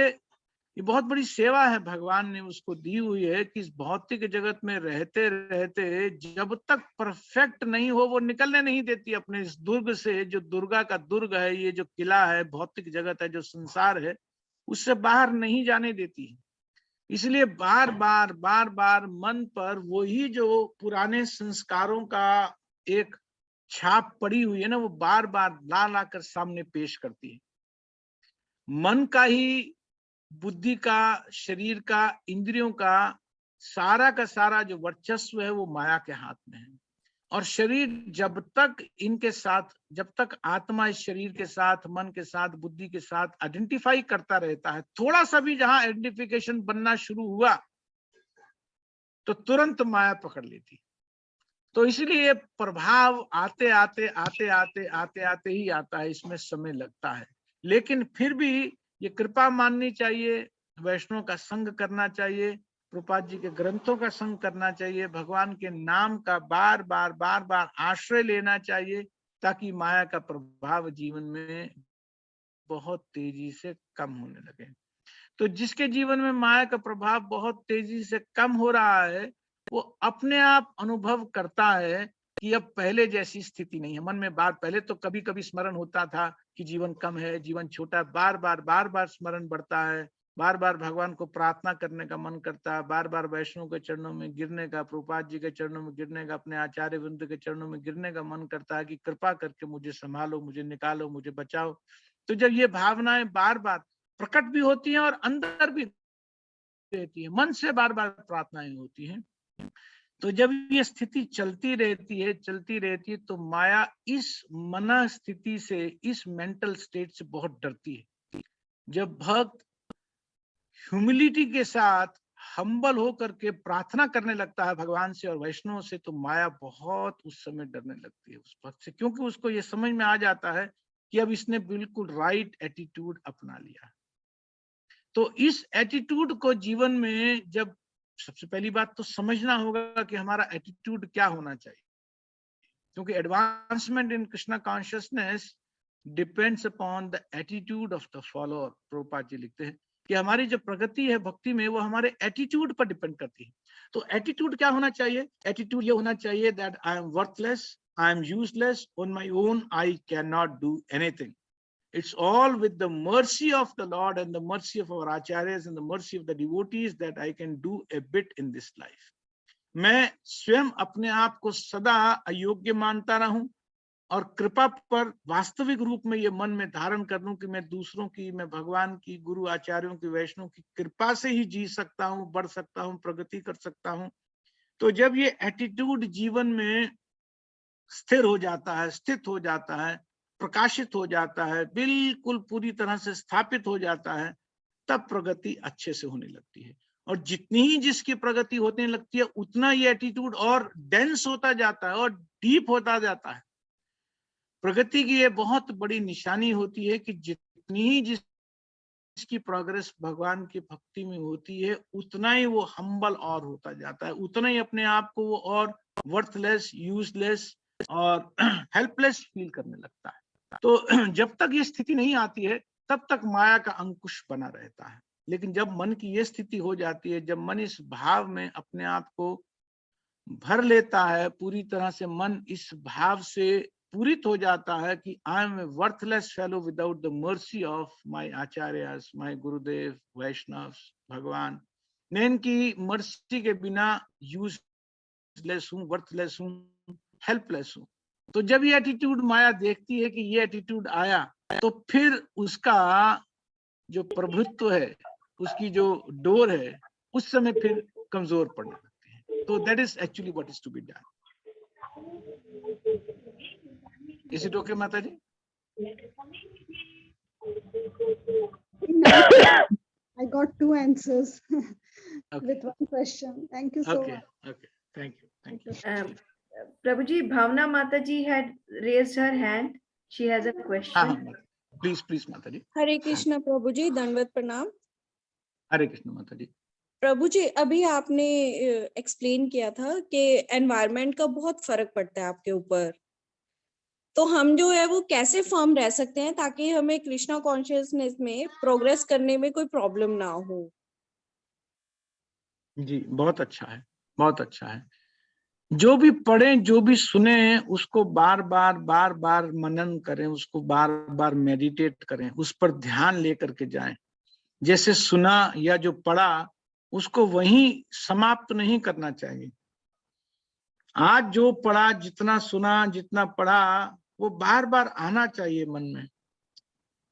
ये बहुत बड़ी सेवा है भगवान ने उसको दी हुई है कि इस भौतिक जगत में रहते रहते जब तक परफेक्ट नहीं हो वो निकलने नहीं देती अपने इस दुर्ग से, जो दुर्गा का दुर्ग है, ये जो किला है, भौतिक जगत है, जो संसार है, उससे बाहर नहीं जाने देती है। इसलिए बार बार मन पर वही जो पुराने संस्कारों का एक छाप पड़ी हुई है ना, वो बार बार ला ला कर सामने पेश करती है। मन का ही, बुद्धि का, शरीर का, इंद्रियों का सारा जो वर्चस्व है वो माया के हाथ में है। और शरीर जब तक इनके साथ, जब तक आत्मा इस शरीर के साथ, मन के साथ, बुद्धि के साथ आइडेंटिफाई करता रहता है, थोड़ा सा भी जहां आइडेंटिफिकेशन बनना शुरू हुआ तो तुरंत माया पकड़ लेती। तो इसलिए प्रभाव आते आते ही आता है, इसमें समय लगता है, लेकिन फिर भी ये कृपा माननी चाहिए, वैष्णव का संग करना चाहिए, प्रभुपाद जी के ग्रंथों का संग करना चाहिए, भगवान के नाम का बार बार आश्रय लेना चाहिए, ताकि माया का प्रभाव जीवन में बहुत तेजी से कम होने लगे। तो जिसके जीवन में माया का प्रभाव बहुत तेजी से कम हो रहा है, वो अपने आप अनुभव करता है कि अब पहले जैसी स्थिति नहीं है। मन में बार पहले तो कभी कभी स्मरण होता था कि जीवन कम है, जीवन छोटा है, बार बार स्मरण बढ़ता है, बार बार भगवान को प्रार्थना करने का मन करता है, बार बार वैष्णव के चरणों में गिरने का, प्रभुपाद जी के चरणों में गिरने का, अपने आचार्य वृंद के चरणों में गिरने का मन करता है कि कृपा करके मुझे संभालो, मुझे निकालो, मुझे बचाओ। तो जब ये भावनाएं बार बार प्रकट भी होती हैं और अंदर भी रहती है, मन से बार बार प्रार्थनाएं होती हैं, तो जब ये स्थिति चलती रहती है तो माया इस मन स्थिति से, इस मेंटल स्टेट से बहुत डरती है। जब भक्त ह्यूमिलिटी के साथ, हम्बल होकर के प्रार्थना करने लगता है भगवान से और वैष्णव से, तो माया बहुत उस समय डरने लगती है उस भक्त से, क्योंकि उसको ये समझ में आ जाता है कि अब इसने बिल्कुल राइट एटीट्यूड अपना लिया। तो इस एटीट्यूड को जीवन में, जब सबसे पहली बात तो समझना होगा कि हमारा एटीट्यूड क्या होना चाहिए, क्योंकि advancement in Krishna consciousness depends upon the attitude of the follower. Prabhupada ji लिखते हैं कि हमारी जो प्रगति है भक्ति में, वो हमारे एटीट्यूड पर डिपेंड करती है। तो एटीट्यूड क्या होना चाहिए? एटीट्यूड ये होना चाहिए that I am worthless, I am useless, on my own I can not do anything. It's all with the mercy of the Lord and the mercy of our acharyas and the mercy of the devotees that I can do a bit in this life. मैं स्वयं अपने आप को सदा अयोग्य मानता रहूं और कृपा पर वास्तविक रूप में ये मन में धारण कर लूं कि मैं दूसरों की, मैं भगवान की, गुरु आचार्यों की, वैष्णव की कृपा से ही जी सकता हूं, बढ़ सकता हूं, प्रगति कर सकता हूं। तो जब ये एटीट्यूड जीवन में स्थिर हो जाता है, स्थित हो जाता है, प्रकाशित हो जाता है, बिल्कुल पूरी तरह से स्थापित हो जाता है, तब प्रगति अच्छे से होने लगती है। और जितनी ही जिसकी प्रगति होने लगती है उतना ये एटीट्यूड और डेंस होता जाता है और डीप होता जाता है। प्रगति की ये बहुत बड़ी निशानी होती है कि जितनी ही जिसकी प्रोग्रेस भगवान की भक्ति में होती है उतना ही वो हम्बल और होता जाता है, उतना ही अपने आप को वो और वर्थलेस, यूजलेस और हेल्पलेस फील करने लगता है। तो जब तक ये स्थिति नहीं आती है तब तक माया का अंकुश बना रहता है। लेकिन जब मन की ये स्थिति हो जाती है, जब मन इस भाव में अपने आप को भर लेता है, पूरी तरह से मन इस भाव से पूरित हो जाता है कि I am a worthless fellow without the mercy of my acharyas, my Gurudev, Vaishnava, भगवान, मैं इनकी मर्सी के बिना यूजलेस हूँ, वर्थलेस हूँ, हेल्पलेस हूँ। तो जब ये एटीट्यूड माया देखती है कि ये एटीट्यूड आया, तो फिर उसका जो प्रभुत्व है, उसकी जो डोर है, उस समय फिर कमजोर पड़ने लगती है। तो that is actually what is to be done. Is it okay, Mataji? I got 2 answers Okay. with 1 question. Thank you so Okay. much. Okay. Thank you. Thank you. Prabhuji, Bhavna Mataji had raised her hand. She has a question. Please, Mataji. हरे कृष्ण प्रभु जी, दंडवत प्रणाम। हरे कृष्ण माताजी। प्रभु जी, अभी आपने explain किया था कि environment का बहुत फर्क पड़ता है आपके ऊपर, तो हम जो है वो कैसे फर्म रह सकते हैं ताकि हमें कृष्णा कॉन्शियसनेस में प्रोग्रेस करने में कोई प्रॉब्लम ना हो? जी, बहुत अच्छा है, बहुत अच्छा है। जो भी पढ़ें, जो भी सुने, उसको बार बार मनन करें, उसको बार बार मेडिटेट करें, उस पर ध्यान लेकर के जाएं। जैसे सुना या जो पढ़ा उसको वहीं समाप्त नहीं करना चाहिए। आज जो पढ़ा, जितना सुना, जितना पढ़ा, वो बार बार आना चाहिए मन में।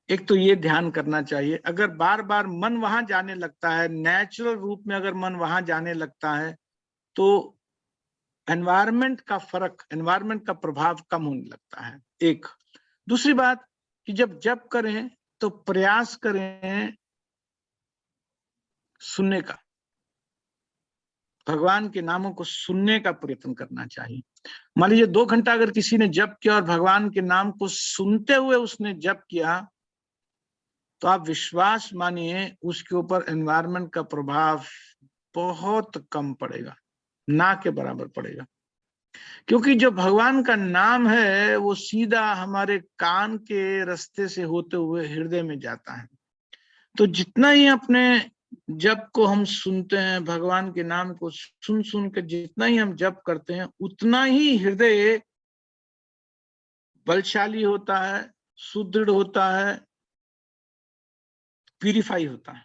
एक तो ये ध्यान करना चाहिए। अगर बार बार मन वहां जाने लगता है, नेचुरल रूप में अगर मन वहां जाने लगता है, तो एनवायरनमेंट का फर्क, एनवायरनमेंट का प्रभाव कम होने लगता है। एक दूसरी बात कि जब जप करें तो प्रयास करें सुनने का, भगवान के नामों को सुनने का प्रयत्न करना चाहिए। मान लीजिए 2 घंटा अगर किसी ने जप किया और भगवान के नाम को सुनते हुए उसने जप किया, तो आप विश्वास मानिए उसके ऊपर एनवायरनमेंट का प्रभाव बहुत कम पड़ेगा, ना के बराबर पड़ेगा। क्योंकि जो भगवान का नाम है वो सीधा हमारे कान के रास्ते से होते हुए हृदय में जाता है। तो जितना ही अपने जप को हम सुनते हैं, भगवान के नाम को सुन के जितना ही हम जप करते हैं, उतना ही हृदय बलशाली होता है, सुदृढ़ होता है, प्यूरिफाई होता है।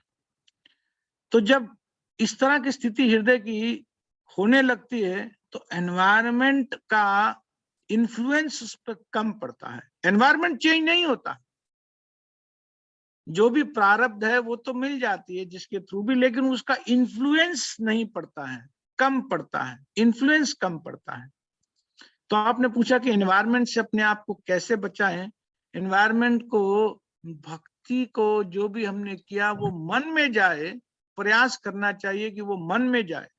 तो जब इस तरह की स्थिति हृदय की होने लगती है तो एनवायरनमेंट का इन्फ्लुएंस उस पर कम पड़ता है। एनवायरनमेंट चेंज नहीं होता, जो भी प्रारब्ध है वो तो मिल जाती है जिसके थ्रू भी, लेकिन उसका इन्फ्लुएंस नहीं पड़ता है, कम पड़ता है, इन्फ्लुएंस कम पड़ता है। तो आपने पूछा कि एनवायरनमेंट से अपने आप को कैसे बचाएं। एनवायरनमेंट को, भक्ति को जो भी हमने किया वो मन में जाए, प्रयास करना चाहिए कि वो मन में जाए।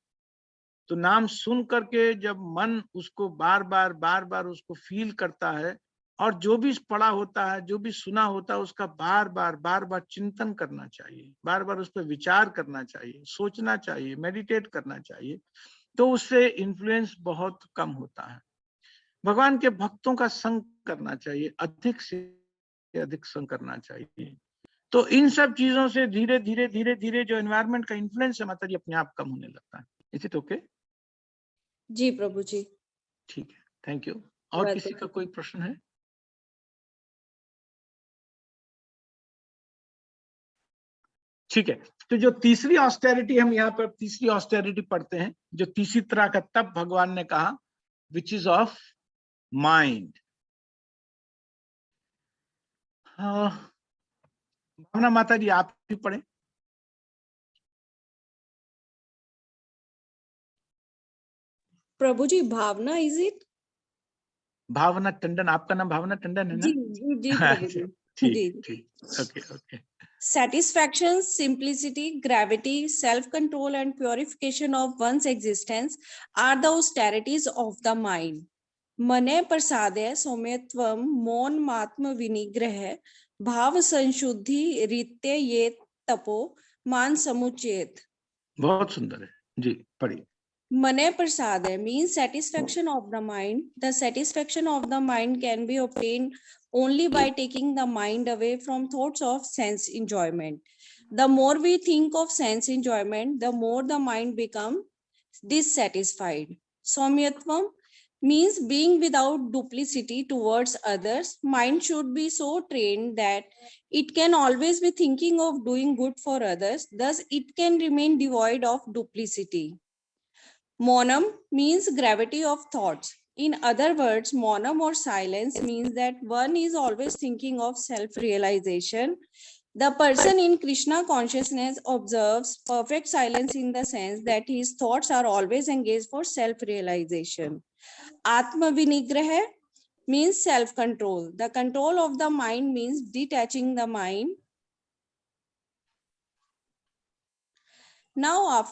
तो नाम सुन करके जब मन उसको बार बार उसको फील करता है, और जो भी पढ़ा होता है, जो भी सुना होता है, उसका बार बार चिंतन करना चाहिए, बार बार उस पर विचार करना चाहिए, सोचना चाहिए, मेडिटेट करना चाहिए, तो उससे इन्फ्लुएंस बहुत कम होता है। भगवान के भक्तों का संग करना चाहिए, अधिक से अधिक संग करना चाहिए। तो इन सब चीजों से धीरे धीरे जो एनवायरनमेंट का इन्फ्लुएंस है माता जी अपने आप कम होने लगता है। Is it okay? जी प्रभु जी। ठीक है, थैंक यू। और किसी का कोई प्रश्न है? ठीक है, तो जो तीसरी ऑस्टेरिटी, हम यहाँ पर तीसरी ऑस्टेरिटी पढ़ते हैं, जो तीसरी तरह का तप भगवान ने कहा, विच इज ऑफ माइंड। भावना माता जी आप भी पढ़ें। प्रभु जी, भावना इज इट? भावना टंडन, आपका नाम भावना टंडन है ना? जी प्रभु जी। ठीक, okay. Satisfaction, simplicity, gravity, self-control, and purification of one's existence are the austerities of the mind. मने प्रसादे सौम्यत्वम मौन मात्म विनिग्रह भाव संशुद्धि रित्य ये तपो मान समुचेत. बहुत सुंदर है जी, पढ़िए. Mane prasada means satisfaction of the mind. The satisfaction of the mind can be obtained only by taking the mind away from thoughts of sense enjoyment. The more we think of sense enjoyment, the more the mind becomes dissatisfied. Saumyatvam means being without duplicity towards others. Mind should be so trained that it can always be thinking of doing good for others. Thus, it can remain devoid of duplicity. Monum means gravity of thoughts. In other words, monum or silence means that one is always thinking of self-realization. The person in Krishna consciousness observes perfect silence in the sense that his thoughts are always engaged for self-realization. Atma Vinigraha means self-control. The control of the mind means detaching the mind. Now,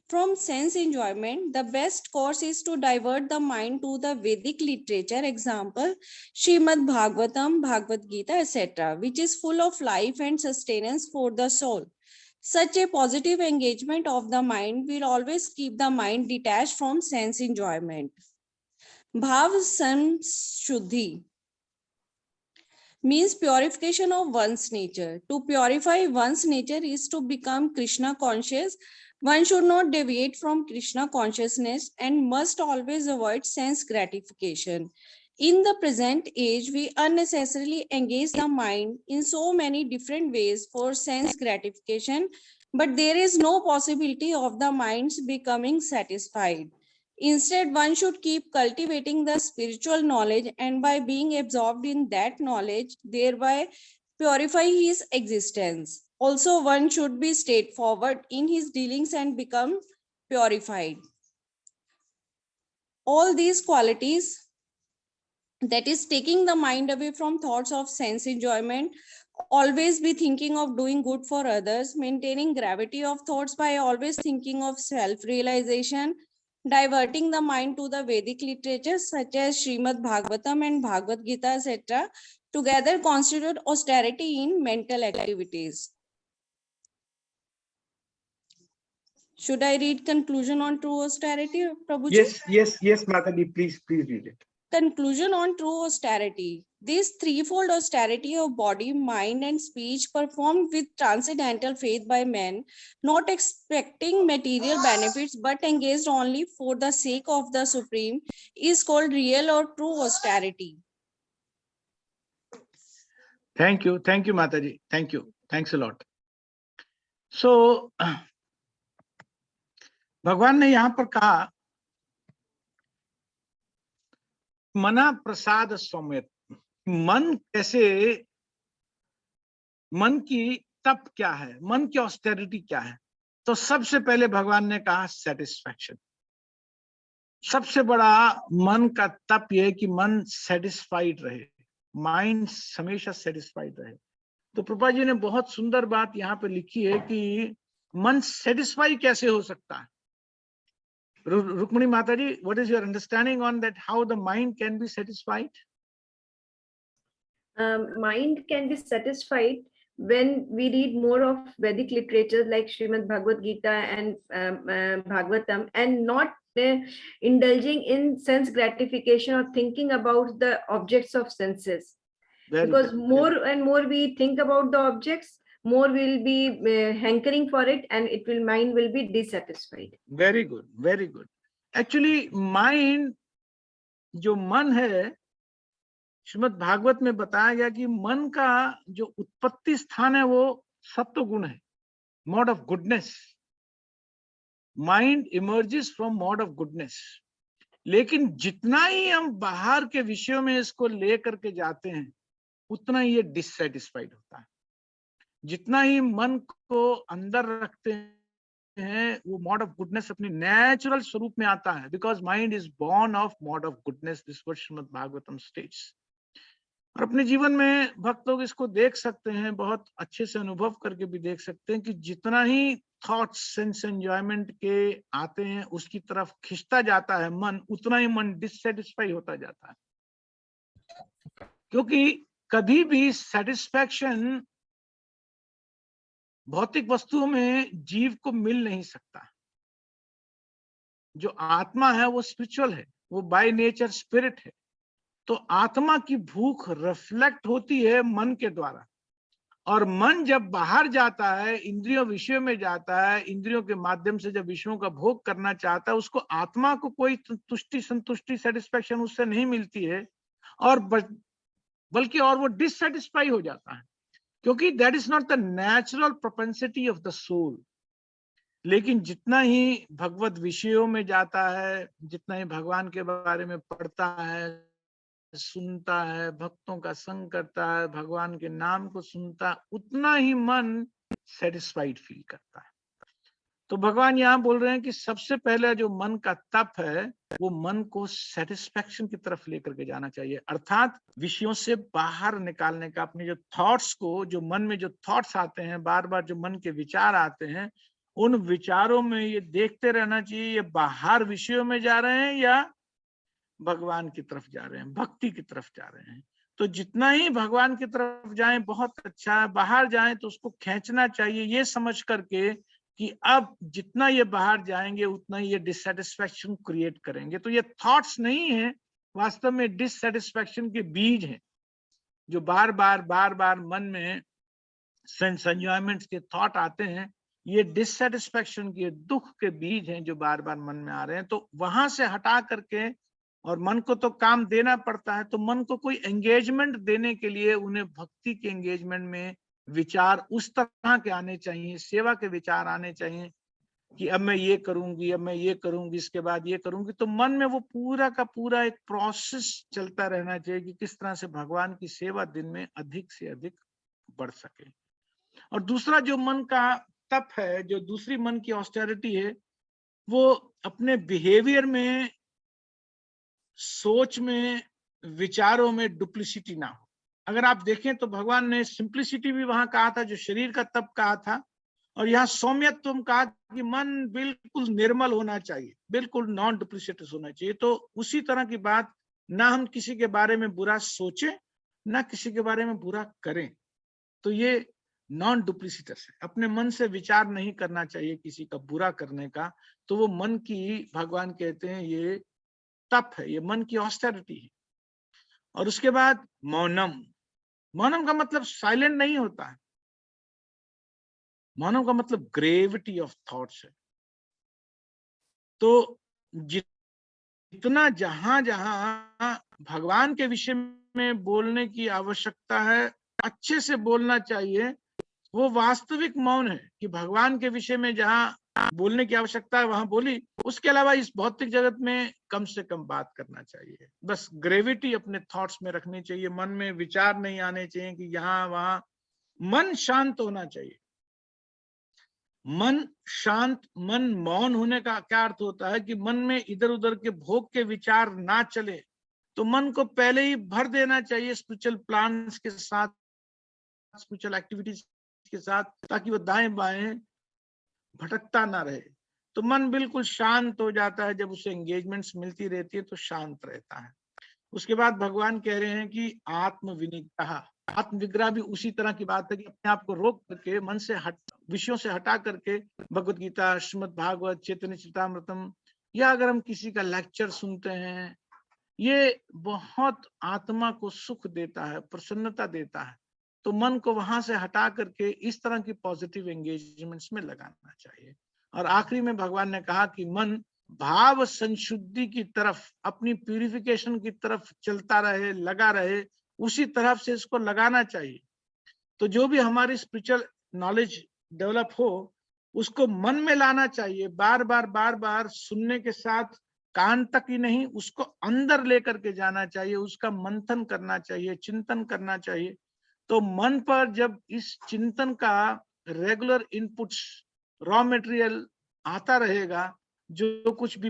from sense enjoyment, the best course is to divert the mind to the Vedic literature, example, Srimad Bhagavatam, Bhagavad Gita, etc., which is full of life and sustenance for the soul. Such a positive engagement of the mind will always keep the mind detached from sense enjoyment. Bhav Samshuddhi means purification of one's nature. To purify one's nature is to become Krishna conscious. One should not deviate from Krishna consciousness and must always avoid sense gratification. In the present age, we unnecessarily engage the mind in so many different ways for sense gratification, but there is no possibility of the mind's becoming satisfied. Instead, one should keep cultivating the spiritual knowledge, and by being absorbed in that knowledge, thereby purify his existence. Also, one should be straightforward in his dealings and become purified. All these qualities, that is taking the mind away from thoughts of sense enjoyment, always be thinking of doing good for others, maintaining gravity of thoughts by always thinking of self-realization, diverting the mind to the Vedic literatures such as Srimad Bhagavatam and Bhagavad Gita, etc., together constitute austerity in mental activities. Should I read conclusion on true austerity, Prabhuji? Yes, Mataji, please read it. Conclusion on true austerity. This threefold austerity of body, mind, and speech performed with transcendental faith by men, not expecting material benefits but engaged only for the sake of the Supreme, is called real or true austerity. Thank you, Mataji. Thanks a lot. So, भगवान ने यहाँ पर कहा मना प्रसाद सौम्य, मन कैसे, मन की तप क्या है, मन की ऑस्टेरिटी क्या है. तो सबसे पहले भगवान ने कहा सेटिस्फैक्शन. सबसे बड़ा मन का तप यह है कि मन सेटिस्फाइड रहे, माइंड हमेशा सेटिस्फाइड रहे. तो प्रभा जी ने बहुत सुंदर बात यहाँ पे लिखी है कि मन सेटिस्फाई कैसे हो सकता है. Rukmini Mataji, what is your understanding on that, how the mind can be satisfied? Mind can be satisfied when we read more of Vedic literature like Srimad Bhagavad Gita and Bhagavatam, and not indulging in sense gratification or thinking about the objects of senses. Because more and more we think about the objects, more we'll be hankering for it, and mind will be dissatisfied. Very good. Actually, mind, जो मन है, श्रीमद् भागवत में बताया गया कि मन का जो उत्पत्ति स्थान है वो सत्व गुण है, mode of goodness. Mind emerges from mode of goodness. लेकिन जितना ही हम बाहर के विषयों में इसको ले करके जाते हैं, उतना ही ये डिससेटिस्फाइड होता है. जितना ही मन को अंदर रखते हैं, वो मॉड ऑफ गुडनेस अपने नेचुरल स्वरूप में आता है, because mind is born of mod of goodness. This what Shrimad Bhagavatam states. और अपने जीवन में भक्त लोग इसको देख सकते हैं, बहुत अच्छे से अनुभव करके भी देख सकते हैं कि जितना ही थॉट्स सेंस एंजॉयमेंट के आते हैं उसकी तरफ खिंचता जाता है मन, उतना ही मन डिससेटिस्फाई होता जाता है। क्योंकि कभी भी सेटिस्फैक्शन भौतिक वस्तुओं में जीव को मिल नहीं सकता। जो आत्मा है वो स्पिरिचुअल है, वो बाय नेचर स्पिरिट है। तो आत्मा की भूख रिफ्लेक्ट होती है मन के द्वारा, और मन जब बाहर जाता है, इंद्रियों विषयों में जाता है, इंद्रियों के माध्यम से जब विषयों का भोग करना चाहता है, उसको आत्मा को कोई तुष्टि संतुष्टि सेटिस्फैक्शन उससे नहीं मिलती है, और बल्कि और वो डिससेटिस्फाई हो जाता है, क्योंकि that is not the natural propensity of the soul. लेकिन जितना ही भगवत विषयों में जाता है, जितना ही भगवान के बारे में पढ़ता है, सुनता है, भक्तों का संग करता है, भगवान के नाम को सुनता है, उतना ही मन सेटिस्फाइड फील करता है। तो भगवान यहाँ बोल रहे हैं कि सबसे पहले जो मन का तप है वो मन को सेटिस्फैक्शन की तरफ लेकर के जाना चाहिए, अर्थात विषयों से बाहर निकालने का। अपने जो थॉट्स को, जो मन में जो थॉट्स आते हैं, बार बार जो मन के विचार आते हैं, उन विचारों में ये देखते रहना चाहिए ये बाहर विषयों में जा रहे हैं या भगवान की तरफ जा रहे हैं, भक्ति की तरफ जा रहे हैं। तो जितना ही भगवान की तरफ जाएं बहुत अच्छा है, बाहर जाएं तो उसको खींचना चाहिए, ये समझ करके कि अब जितना ये बाहर जाएंगे उतना ही ये डिससेटिस्फैक्शन क्रिएट करेंगे। तो ये थॉट्स नहीं है, वास्तव में डिससेटिस्फैक्शन के बीज हैं, जो बार बार मन में सेंस एंजॉयमेंट्स के थॉट आते हैं। ये डिससेटिस्फैक्शन के, दुख के बीज हैं जो बार बार मन में आ रहे हैं। तो वहां से हटा करके, और मन को तो काम देना पड़ता है, तो मन को कोई एंगेजमेंट देने के लिए उन्हें भक्ति के एंगेजमेंट में विचार उस तरह के आने चाहिए, सेवा के विचार आने चाहिए कि अब मैं ये करूंगी, अब मैं ये करूंगी, इसके बाद ये करूंगी। तो मन में वो पूरा का पूरा एक प्रोसेस चलता रहना चाहिए कि किस तरह से भगवान की सेवा दिन में अधिक से अधिक बढ़ सके। और दूसरा जो मन का तप है, जो दूसरी मन की ऑस्टेरिटी है, वो अपने बिहेवियर में, सोच में, विचारों में डुप्लिसिटी ना हो। अगर आप देखें तो भगवान ने सिंप्लिसिटी भी वहां कहा था, जो शरीर का तप कहा था, और यहाँ सौम्यत्व कहा कि मन बिल्कुल निर्मल होना चाहिए, बिल्कुल नॉन डुप्लिसिटस होना चाहिए। तो उसी तरह की बात, ना हम किसी के बारे में बुरा सोचें, ना किसी के बारे में बुरा करें। तो ये नॉन डुप्लिसिटस है। अपने मन से विचार नहीं करना चाहिए किसी का बुरा करने का। तो वो मन की, भगवान कहते हैं, ये तप है, ये मन की ऑस्टेरिटी है। और उसके बाद मौनम। मौनम का मतलब साइलेंट नहीं होता है, मौनम का मतलब ग्रेविटी ऑफ थॉट्स है। तो जितना जहां जहां भगवान के विषय में बोलने की आवश्यकता है, अच्छे से बोलना चाहिए, वो वास्तविक मौन है कि भगवान के विषय में जहां बोलने की आवश्यकता है वहां बोली। उसके अलावा इस भौतिक जगत में कम से कम बात करना चाहिए। बस ग्रेविटी अपने थॉट्स में रखनी चाहिए, मन में विचार नहीं आने चाहिए कि यहाँ वहां। मन शांत होना चाहिए। मन शांत, मन मौन होने का क्या अर्थ होता है कि मन में इधर उधर के भोग के विचार ना चले। तो मन को पहले ही भर देना चाहिए स्पिरिचुअल प्लान्स के साथ, स्पिरिचुअल एक्टिविटीज के साथ, ताकि वो दाएं बाएं भटकता ना रहे। तो मन बिल्कुल शांत हो जाता है, जब उसे एंगेजमेंट्स मिलती रहती है तो शांत रहता है। उसके बाद भगवान कह रहे हैं कि आत्म विनिग्रह। आत्म विग्रह भी उसी तरह की बात है कि अपने आप को रोक करके, मन से विषयों से हटा करके, भगवत गीता, श्रीमद् भागवत, चैतन्य चरितामृतम, या अगर हम किसी का लेक्चर सुनते हैं, ये बहुत आत्मा को सुख देता है, प्रसन्नता देता है। तो मन को वहां से हटा करके इस तरह की पॉजिटिव एंगेजमेंट्स में लगाना चाहिए। और आखिरी में भगवान ने कहा कि मन भाव संशुद्धि की तरफ, अपनी प्यूरिफिकेशन की तरफ चलता रहे, लगा रहे, उसी तरफ से इसको लगाना चाहिए। तो जो भी हमारी स्पिरिचुअल नॉलेज डेवलप हो, उसको मन में लाना चाहिए, बार बार सुनने के साथ कान तक ही नहीं, उसको अंदर लेकर के जाना चाहिए, उसका मंथन करना चाहिए, चिंतन करना चाहिए। तो मन पर जब इस चिंतन का रेगुलर इनपुट्स, रॉ मटेरियल आता रहेगा, जो कुछ भी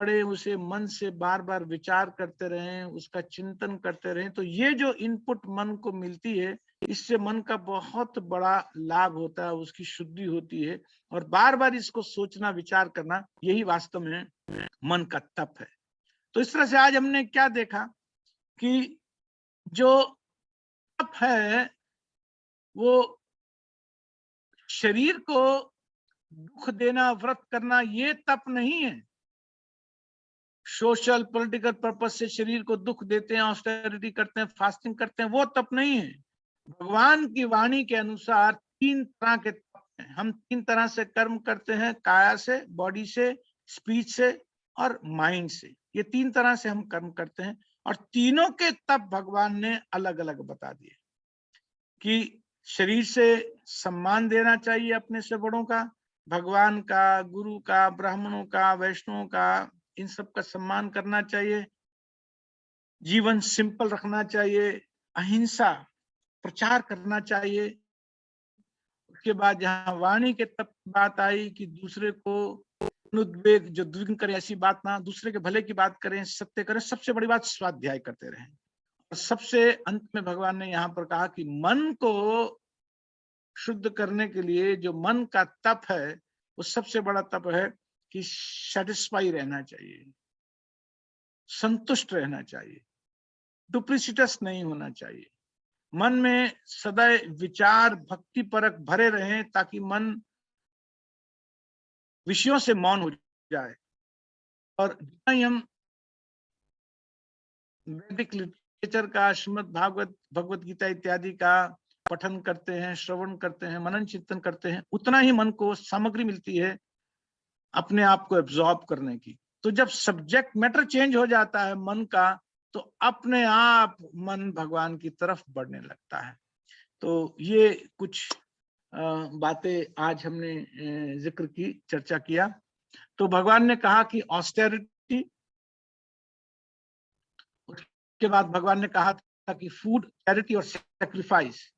पढ़े, उसे मन से बार बार विचार करते रहें, उसका चिंतन करते रहें, तो ये जो इनपुट मन को मिलती है, इससे मन का बहुत बड़ा लाभ होता है, उसकी शुद्धि होती है। और बार बार इसको सोचना, विचार करना, यही वास्तव में मन का तप है। तो इस तरह से आज हमने क्या देखा कि जो तप है वो शरीर को दुख देना, व्रत करना, ये तप नहीं है। सोशल पॉलिटिकल पर्पस से शरीर को दुख देते हैं, ऑस्टेरिटी करते हैं, फास्टिंग करते हैं, वो तप नहीं है। भगवान की वाणी के अनुसार 3 तरह के तप हैं। हम 3 तरह से कर्म करते हैं, काया से, बॉडी से, स्पीच से और माइंड से। ये 3 तरह से हम कर्म करते हैं और तीनों के तप भगवान ने अलग अलग बता दिए कि शरीर से सम्मान देना चाहिए अपने से बड़ों का, भगवान का, गुरु का, ब्राह्मणों का, वैष्णवों का, इन सब का सम्मान करना चाहिए। जीवन सिंपल रखना चाहिए, अहिंसा प्रचार करना चाहिए। उसके बाद जहाँ वाणी के तप बात आई कि दूसरे को अनुद्वेग, जो द्विग्न करे ऐसी बात ना, दूसरे के भले की बात करें, सत्य करें, सबसे बड़ी बात स्वाध्याय करते रहें। और सबसे अंत में भगवान ने यहाँ पर कहा कि मन को शुद्ध करने के लिए जो मन का तप है, वो सबसे बड़ा तप है कि सेटिस्फाई रहना चाहिए, संतुष्ट रहना चाहिए, डुप्लिसिटस नहीं होना चाहिए। मन में सदैव विचार भक्ति परक भरे रहें ताकि मन विषयों से मौन हो जाए। और जितना ही हम वैदिक लिटरेचर का, श्रीमद् भागवत, भगवत गीता इत्यादि का पठन करते हैं, श्रवण करते हैं, मनन चिंतन करते हैं, उतना ही मन को सामग्री मिलती है अपने आप को एब्जॉर्ब करने की। तो जब सब्जेक्ट मैटर चेंज हो जाता है मन का, तो अपने आप मन भगवान की तरफ बढ़ने लगता है। तो ये कुछ बातें आज हमने जिक्र की, चर्चा किया। तो भगवान ने कहा कि ऑस्टेरिटी, उसके बाद भगवान ने कहा था कि फूड, चैरिटी और सैक्रिफाइस,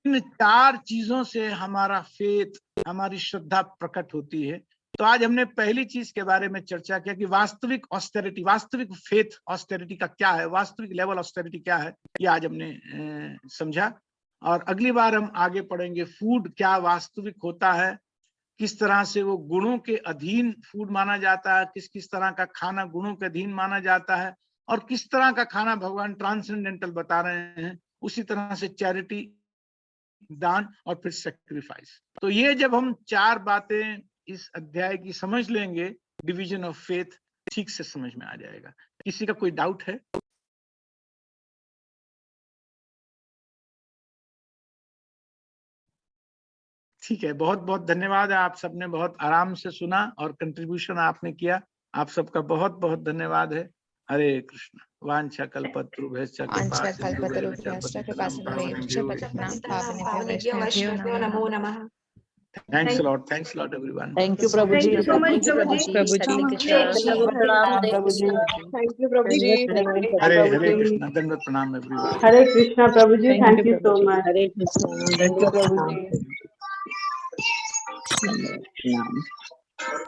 इन 4 चीजों से हमारा फेथ, हमारी श्रद्धा प्रकट होती है। तो आज हमने पहली चीज के बारे में चर्चा किया कि वास्तविक ऑस्टेरिटी, वास्तविक फेथ ऑस्टेरिटी का क्या है, वास्तविक लेवल ऑस्टेरिटी क्या है, ये आज हमने समझा। और अगली बार हम आगे पढ़ेंगे फूड क्या वास्तविक होता है, किस तरह से वो गुणों के अधीन फूड माना जाता है, किस किस तरह का खाना गुणों के अधीन माना जाता है, और किस तरह का खाना भगवान ट्रांसेंडेंटल बता रहे हैं। उसी तरह से चैरिटी, दान और फिर सैक्रिफाइस। तो ये जब हम 4 बातें इस अध्याय की समझ लेंगे, डिवीजन ऑफ फेथ ठीक से समझ में आ जाएगा। किसी का कोई डाउट है? ठीक है, बहुत बहुत धन्यवाद। आप सबने बहुत आराम से सुना और कंट्रीब्यूशन आपने किया, आप सबका बहुत बहुत धन्यवाद है। हरे कृष्ण। वांछा कल्पतरुभ्यश्च नमो नमः। Thanks a lot. Thanks a lot, everyone. Thank you, Prabhuji. Thank you so much, Prabhuji. Thank you, Prabhuji. Hare Krishna. Dandavat pranam, everyone. Hare Krishna, Prabhuji. Thank you so much. Hare Krishna. Thank you, Prabhuji. Prabhuji.